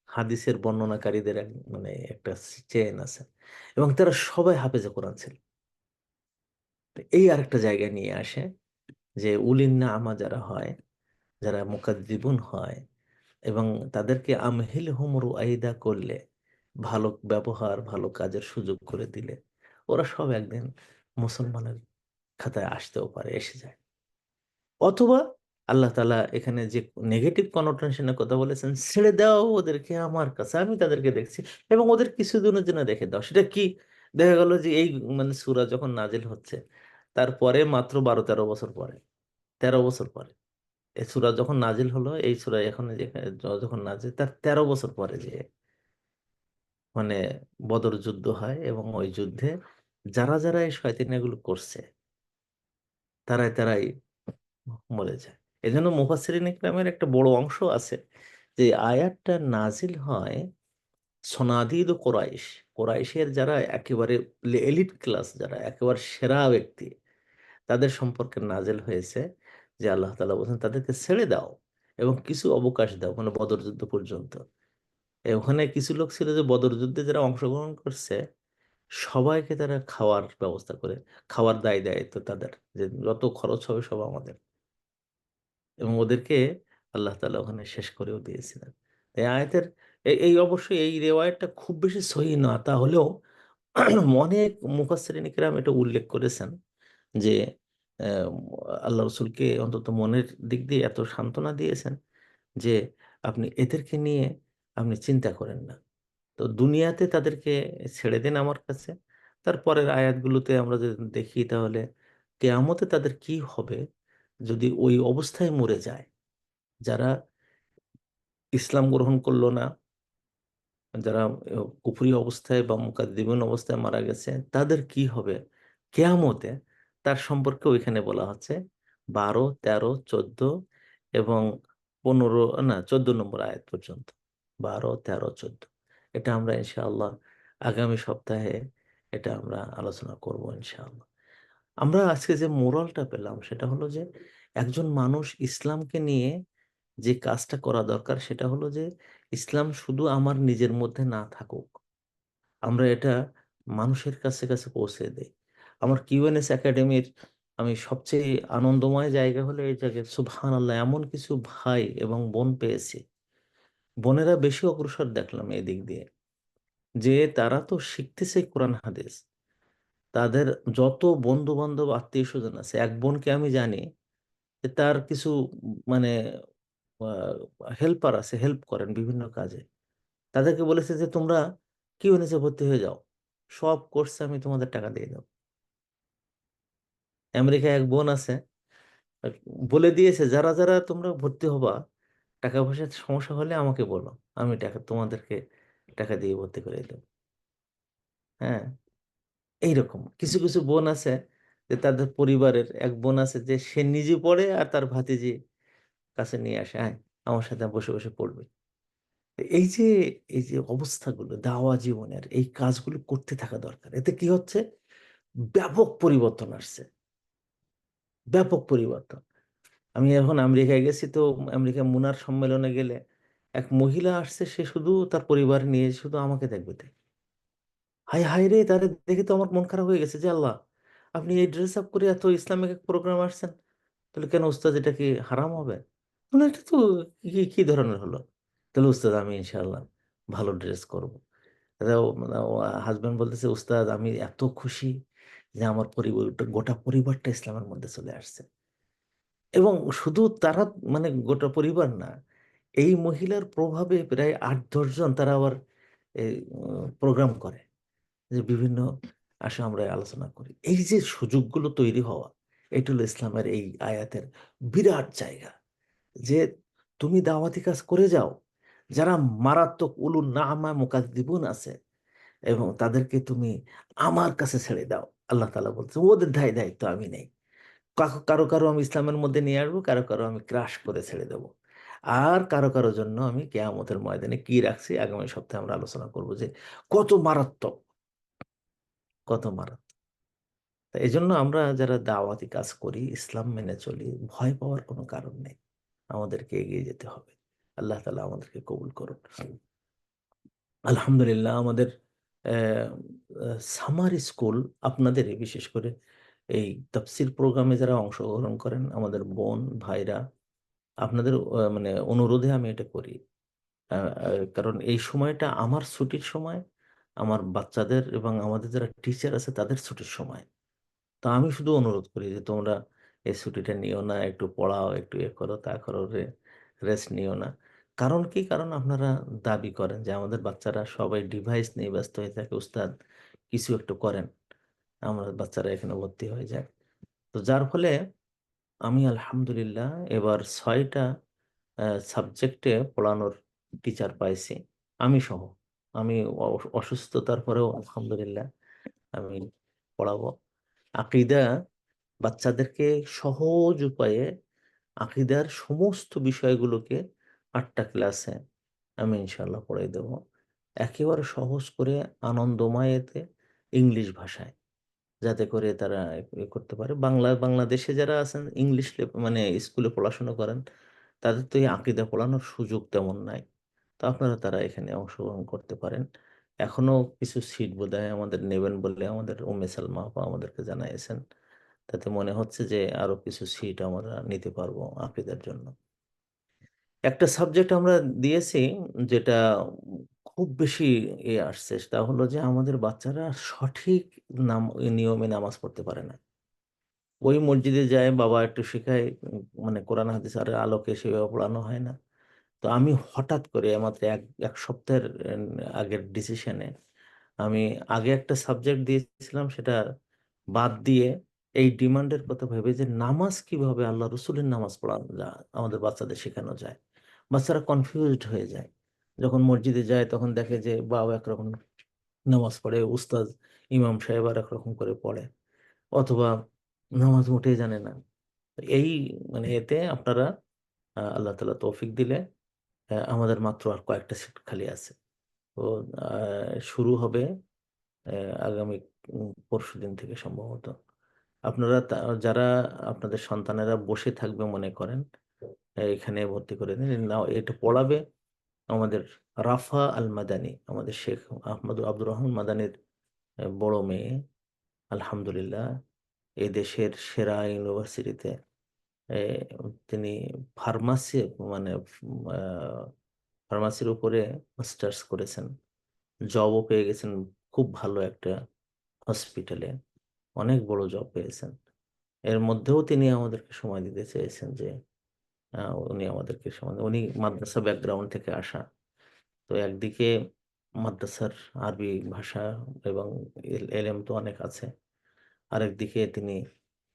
হাদিসের বর্ণনাকারীদের মানে একটা চেইন আছে, এবং তারা সবাই হাফেজে কোরআন ছিল। তো এই আরেকটা জায়গায় নিয়ে আসে যে উলিন্না আমা যারা হয়, যারা মুকাদ্দিবুন হয়, এবং তাদেরকে আমহিল হুম রুআইদা করলে, ভালো ব্যবহার ভালো কাজের সুযোগ করে দিলে, ওরা সব একদিন মুসলমানের খাতায় আসতেও পারে, এসে যায়। অথবা আল্লাহ তাআলা এখানে যে নেগেটিভ কনোটেশনের কথা বলেছেন, ছেড়ে দাও ওদেরকে আমার কাছে, আমি তাদেরকে দেখছি, এবং ওদের কিছুদিনের জন্য রেখে দাও। সেটা কি? দেখা গেল যে এই মানে সূরা যখন নাজিল হচ্ছে, তারপরে মাত্র 12-13 বছর পরে, 13 বছর পরে এই সূরা যখন নাজিল হলো, এই সূরা এখন যেখানে যখন নাজিল, তার 13 বছর পরে যে মানে বদর যুদ্ধ হয়, এবং ওই যুদ্ধে যারা যারা এই শয়তানিগুলো করছে, তারাই তারাই মরে যায়। এজন্য মুফাসসিরিন ইকরামের একটা বড় অংশ আছে যে আয়াতটা নাজিল হয় সনাদিদ ও কোরাইশ, কোরাইশের যারা একেবারে এলিট ক্লাস, যারা একেবারে সেরা ব্যক্তি, তাদের সম্পর্কে নাজিল হয়েছে যে আল্লাহ তাআলা বলেন তাদেরকে ছেড়ে দাও এবং কিছু অবকাশ দাও, মানে বদর যুদ্ধ পর্যন্ত। ওখানে কিছু লোক ছিল যে বদর যুদ্ধে যারা অংশগ্রহণ করছে, সবাইকে তারা খাওয়ার ব্যবস্থা করে, খাওয়ার দায় দেয় তো তাদের, যে যত খরচ হবে সব আমাদের, এবং ওদেরকে আল্লাহ তাআলা ওখানে শেষ করেও দিয়েছিলেন। এই আয়াতের এই অবশ্যই এই রেওয়ায়তটা খুব বেশি সহিহ না, তাহলেও অনেক মুফাসসিরিন ইকরাম এটা উল্লেখ করেছেন যে আহ, আল্লাহ রসুলকে অন্তত মনের দিক দিয়ে এত সান্ত্বনা দিয়েছেন যে আপনি এদেরকে নিয়ে আপনি চিন্তা করেন না, তো দুনিয়াতে তাদেরকে ছেড়ে দিন আমার কাছে। তারপরের আয়াতগুলোতে আমরা যদি দেখি, তাহলে কেয়ামতে তাদের কি হবে যদি ওই অবস্থায় মরে যায়, যারা ইসলাম গ্রহণ করলো না, যারা কুফরি অবস্থায় বা মুকাদ্দিমিন অবস্থায় মারা গেছে, তাদের কি হবে কেয়ামতে, তার সম্পর্কে ওইখানে বলা হচ্ছে 12, 13, 14 এবং 15, না 14 নম্বর আয়াত পর্যন্ত। 12, 13, 14, এটা আমরা ইনশাআল্লাহ আগামী সপ্তাহে এটা আমরা আলোচনা করব ইনশাআল্লাহ। আমরা আজকে যে মোরালটা পেলাম সেটা হলো যে একজন মানুষ ইসলামকে নিয়ে যে কাজটা করা দরকার, সেটা হলো যে ইসলাম শুধু আমার নিজের মধ্যে না থাকুক, আমরা এটা মানুষের কাছে কাছে পৌঁছে দেই। আমার কিউএনএস একাডেমির আমি সবচেয়ে আনন্দময় জায়গা হলো এই জায়গায়, সুবহানাল্লাহ, এমন কিছু ভাই এবং বোন পেয়েছি, বোনেরা বেশি অগ্রসর দেখলাম এই দিক দিয়ে, যে তারা তো শিখতেছে কোরআন হাদিস। তাদের যত বন্ধু বান্ধব আত্মীয় স্বজন আছে, এক বোনকে আমি জানি যে তার কিছু মানে হেল্পার আছে, হেল্প করেন বিভিন্ন কাজে, তাদেরকে বলেছে যে তোমরা কিউএনএসে ভর্তি হয়ে যাও, সব কোর্সে আমি তোমাদের টাকা দিয়ে দেবো। আমেরিকায় এক বোন আছে, আহ, বলে দিয়েছে যারা যারা তোমরা ভর্তি হবা, টাকা পয়সার সমস্যা হলে আমাকে বলো, আমি টাকা তোমাদেরকে টাকা দিয়ে ভর্তি করে দেবো। হ্যাঁ, এইরকম কিছু কিছু বোন আছে যে তাদের পরিবারের এক বোন আছে যে সে নিজে পড়ে আর তার ভাতিজি কাছে নিয়ে আসে, হ্যাঁ আমার সাথে বসে বসে পড়বে। এই যে এই যে অবস্থাগুলো দাওয়া জীবনের, এই কাজগুলো করতে থাকা দরকার। এতে কি হচ্ছে, ব্যাপক পরিবর্তন আসছে, ব্যাপক পরিবর্তন। আমি এখন আমেরিকায় গেছি, তো আমেরিকা মুনার সম্মেলনে গেলে এক মহিলা আসছে, সে শুধু তার পরিবার নিয়ে শুধু আমাকে দেখবে তাই। হাই হাই রে, তারে দেখে তো আমার মন খারাপ হয়ে গেছে যে আল্লাহ, আপনি এই ড্রেস আপ করে এত ইসলামিক প্রোগ্রাম আসছেন, তাহলে কেন উস্তাদ, এটা কি হারাম হবে? মানে এটা তো কি কি ধরনের হলো? তাহলে উস্তাদ আমি ইনশাআল্লাহ ভালো ড্রেস করবো। হাজবেন্ড বলতেছে, উস্তাদ আমি এত খুশি যে আমার পরিবার, গোটা পরিবারটা ইসলামের মধ্যে চলে আসছে। এবং শুধু তারা, মানে গোটা পরিবার না, এই মহিলার প্রভাবে প্রায় 8-10 জন তারা আবার প্রোগ্রাম করে, যে বিভিন্ন আসে আমরা আলোচনা করি। এই যে সুযোগগুলো তৈরি হওয়া, এটা হলো ইসলামের এই আয়াতের বিরাট জায়গা, যে তুমি দাওয়াতি কাজ করে যাও, যারা মারাত্মক উলুন নামা মুকাদ্দিবুন আছে, এবং তাদেরকে তুমি আমার কাছে ছেড়ে দাও। আল্লাহ তাআলা বলছে ওদের দায়িত্ব আমি নেই। কারো কারো আমি ইসলামের মধ্যে নিয়ে আসবো, কারো কারো আমি ক্রাশ করে ছেড়ে দেবো। আর কারো কারো জন্য আমি কেয়ামতের ময়দানে কি রাখছি, আগামী সপ্তাহে আমরা আলোচনা করবো যে কত মারাত্মক, কত মারাত্মক। তা এই জন্য আমরা যারা দাওয়াতি কাজ করি, ইসলাম মেনে চলি, ভয় পাওয়ার কোনো কারণ নেই। আমাদেরকে এগিয়ে যেতে হবে। আল্লাহ তাআলা আমাদেরকে কবুল করুন। আলহামদুলিল্লাহ, আমাদের সামার স্কুল, আপনাদের বিশেষ করে এই তাফসীর প্রোগ্রামে যারা অংশগ্রহণ করেন, আমাদের বোন ভাইরা, আপনাদের মানে অনুরোধে আমি এটা করি। কারণ এই সময়টা আমার ছুটির সময়, আমার বাচ্চাদের এবং আমাদের যারা টিচার আছে তাদের ছুটির সময়। তো আমি শুধু অনুরোধ করি যে তোমরা এই ছুটিটা নিও না, একটু পড়াও, একটু এ করো, তা করো, রেস্ট নিও না। কারণ কি? কারণ আপনারা দাবি করেন যে আমাদের বাচ্চারা সবাই ডিভাইস নিয়ে ব্যস্ত হয়ে থাকে, উস্তাদ কিছু একটু করেন, আমার বাচ্চারা এখানে ভর্তি হয়ে যায়। তো যার ফলে আমি আলহামদুলিল্লাহ এবার ৬টা সাবজেক্টে পড়ানোর টিচার পাইছি, আমি সহ। আমি অসুস্থতার পরেও আলহামদুলিল্লাহ আমি পড়াবো। আকীদা, বাচ্চাদেরকে সহজ উপায়ে আকীদার সমস্ত বিষয়গুলোকে ৮টা ক্লাসে আমি ইনশাআল্লাহ পড়াই দেব। একেবারে সহজ করে, আনন্দময়েতে, ইংলিশ ভাষায়। যাতে করে তারা করতে পারে। বাংলাদেশে যারা আছেন ইংলিশ মানে স্কুলে পড়াশোনা করেন, তাদের তো এই আকীদা পড়ানোর সুযোগ তেমন নাই। তো আপনারা তারা এখানে অংশগ্রহণ করতে পারেন। এখনো কিছু সিট বোধহয় আমাদের নেবেন বলে আমাদের উম্মে সালমা আপা আমাদেরকে জানাইয়েছেন। তাতে মনে হচ্ছে যে আরো কিছু সিট আমরা নিতে পারবো আকীদার জন্য। একটা সাবজেক্ট আমরা দিয়েছি যেটা খুব বেশি আসছে, সেটা হলো যে আমাদের বাচ্চারা সঠিক নিয়মে নামাজ পড়তে পারে না। ওই মসজিদে যায়, বাবা একটু শেখায়, মানে কোরআন হাদিসের আলোকে সেভাবে পড়ানো হয় না। তো আমি হঠাৎ করে মাত্র এক সপ্তাহের আগের ডিসিশনে আমি আগে একটা সাবজেক্ট দিয়েছিলাম, সেটা বাদ দিয়ে এই ডিমান্ডের কথা ভেবে যে নামাজ কিভাবে আল্লাহ রসুলের নামাজ পড়ানো যায়, আমাদের বাচ্চাদের শেখানো যায়। বাচ্চারা কনফিউজড হয়ে যায়। যখন মসজিদে যায় তখন দেখে যে বাবা একরকম নামাজ পড়ে, উস্তাদ ইমাম সাহেব আর একরকম করে পড়ে, অথবা নামাজ মোটেই জানে না। এই মানে এতে আপনারা আল্লাহ তাআলা তৌফিক দিলে আমাদের মাত্র আর কয়েকটা সিট খালি আছে। তো শুরু হবে আগামী পরশুদিন থেকে সম্ভবত। আপনারা যারা আপনাদের সন্তানেরা বসে থাকবে মনে করেন, এখানে ভর্তি করে দিন। না, এটা পড়াবে আমাদের রাফা আল মাদানী, আমাদের শেখ আহমদ আব্দুর রহমান মাদানীর বড় মেয়ে। আলহামদুলিল্লাহ, এই দেশের সেরা ইউনিভার্সিটিতে এ তিনি ফার্মাসি, মানে ফার্মাসির উপরে মাস্টার্স করেছেন, জবও পেয়ে গেছেন খুব ভালো একটা হসপিটালে, অনেক বড় জব পেয়েছেন। এর মধ্যেও তিনি আমাদেরকে সময় দিতে চেয়েছেন যে উনি আমাদেরকে সময়, উনি মাদ্রাসা ব্যাকগ্রাউন্ড থেকে আসা। তো একদিকে মাদ্রাসার আরবি ভাষা এবং এলেম তো অনেক আছে, আরেকদিকে তিনি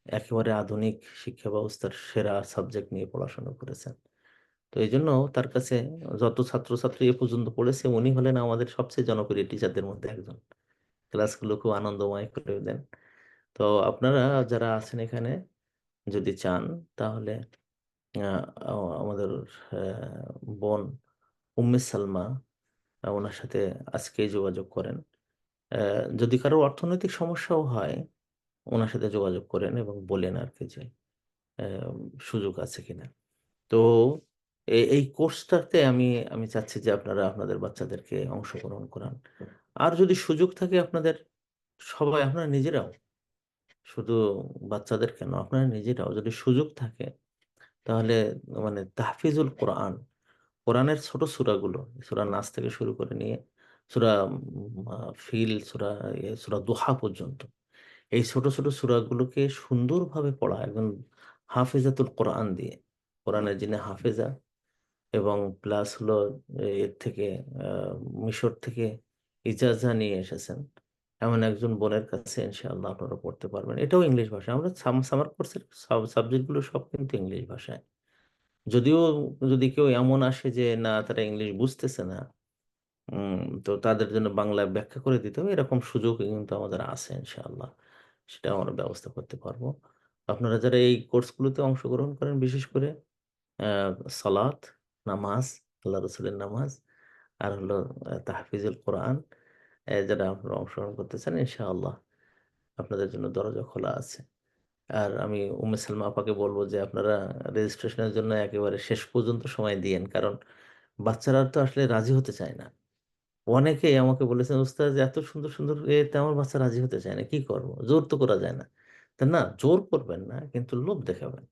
একেবারে আধুনিক শিক্ষা ব্যবস্থার সেরা সাবজেক্ট নিয়ে পড়াশোনা করেছেন। তো এই জন্য তার কাছে যত ছাত্রছাত্রী এ পর্যন্ত পড়েছে, উনি হলেন আমাদের সবচেয়ে জনপ্রিয় টিচারদের মধ্যে একজন। ক্লাসগুলো খুব আনন্দময় করে দেন। তো আপনারা যারা আছেন এখানে, যদি চান তাহলে আমাদের বোন উম্মে সালমা, ওনার সাথে আজকেই যোগাযোগ করেন। যদি কারো অর্থনৈতিক সমস্যাও হয়, ওনার সাথে যোগাযোগ করেন এবং বলেন আর কি যে আহ, সুযোগ আছে কিনা। তো এই কোর্সটাতে আমি আমি চাচ্ছি যে আপনারা আপনাদের বাচ্চাদেরকে অংশগ্রহণ করান। আর যদি সুযোগ থাকে আপনাদের, সবাই আপনারা নিজেরাও, শুধু বাচ্চাদের কেন, আপনারা নিজেরাও যদি সুযোগ থাকে তাহলে মানে তাহফিজুল কোরআন, কোরআনের ছোট সূরাগুলো, সূরা নাস থেকে শুরু করে নিয়ে সূরা ফিল, সূরা দুহা পর্যন্ত, এই ছোট ছোট সূরাগুলোকে সুন্দরভাবে পড়া একজন হাফেজাতুল কোরআন দিয়ে, কোরআনের যিনি হাফেজা এবং প্লাস হলো এর থেকে আহ, মিশর থেকে ইজাজা নিয়ে এসেছেন, এমন একজন বোনের কাছে ইনশাআল্লাহ আপনারা পড়তে পারবেন। এটাও ইংলিশ ভাষায়। আমরা সামার কোর্সের সাবজেক্টগুলো সব কিন্তু ইংলিশ ভাষায়। যদিও যদি কেউ এমন আসে যে না, তারা ইংলিশ বুঝতেছে না, উম, তো তাদের জন্য বাংলায় ব্যাখ্যা করে দিতে হবে, এরকম সুযোগ কিন্তু আমাদের আছে ইনশাআল্লাহ। সেটা আমরা ব্যবস্থা করতে পারবো। আপনারা যারা এই কোর্সগুলোতে অংশগ্রহণ করেন, বিশেষ করে আহ, সালাত, নামাজ, আল্লাহ রসুলের নামাজ, আর হলো তাহফিজুল কোরআন, যারা আপনারা অংশগ্রহণ করতেছেন ইনশাআল্লাহ, আপনাদের জন্য দরজা খোলা আছে। আর আমি উম্মে সালমা আপাকে বলব যে আপনারা রেজিস্ট্রেশনের জন্য একেবারে শেষ পর্যন্ত সময় দিয়েন। কারণ বাচ্চারা তো আসলে রাজি হতে চায় না। অনেকেই আমাকে বলেছেন, "ওস্তাদ এত সুন্দর, সুন্দর এতে আমার বাচ্চা রাজি হতে চায় না। কি করব? জোর তো করা যায় না।" তা না, জোর করবেন না, কিন্তু লোভ দেখাবেন।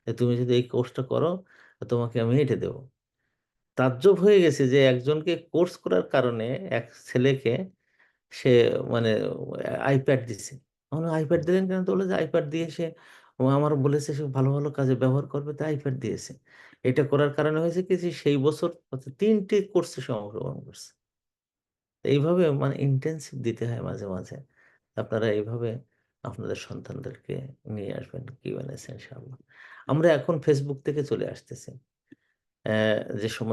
যে তুমি যদি এই কোর্সটা করো, তোমাকে আমি এটা দেব। তাজ্জব হয়ে গেছে যে একজনকে কোর্স করার কারণে এক ছেলেকে সে মানে আইপ্যাড দিছে। আমি বললাম, "আইপ্যাড দিলেন কেন?" তো বলল যে, "আইপ্যাড দিয়ে সে ও আমার বলেছে সে ভালো, ভালো কাজে ব্যবহার করবে, তাই আইপ্যাড দিয়েছে।" এটা করার কারণে হয়েছে কি যে সেই বছর ৩ টে কোর্সে সে অংশগ্রহণ করছে। তো এইভাবে মানে ইনটেনসিভ দিতে হয় মাঝে, মাঝে। আপনারা এইভাবে আপনাদের সন্তানদেরকে নিয়ে আসবেন কিউএনএস ইনশাআল্লাহ। আমরা এখন Facebook থেকে চলে আসতেছি। যে সমস্ত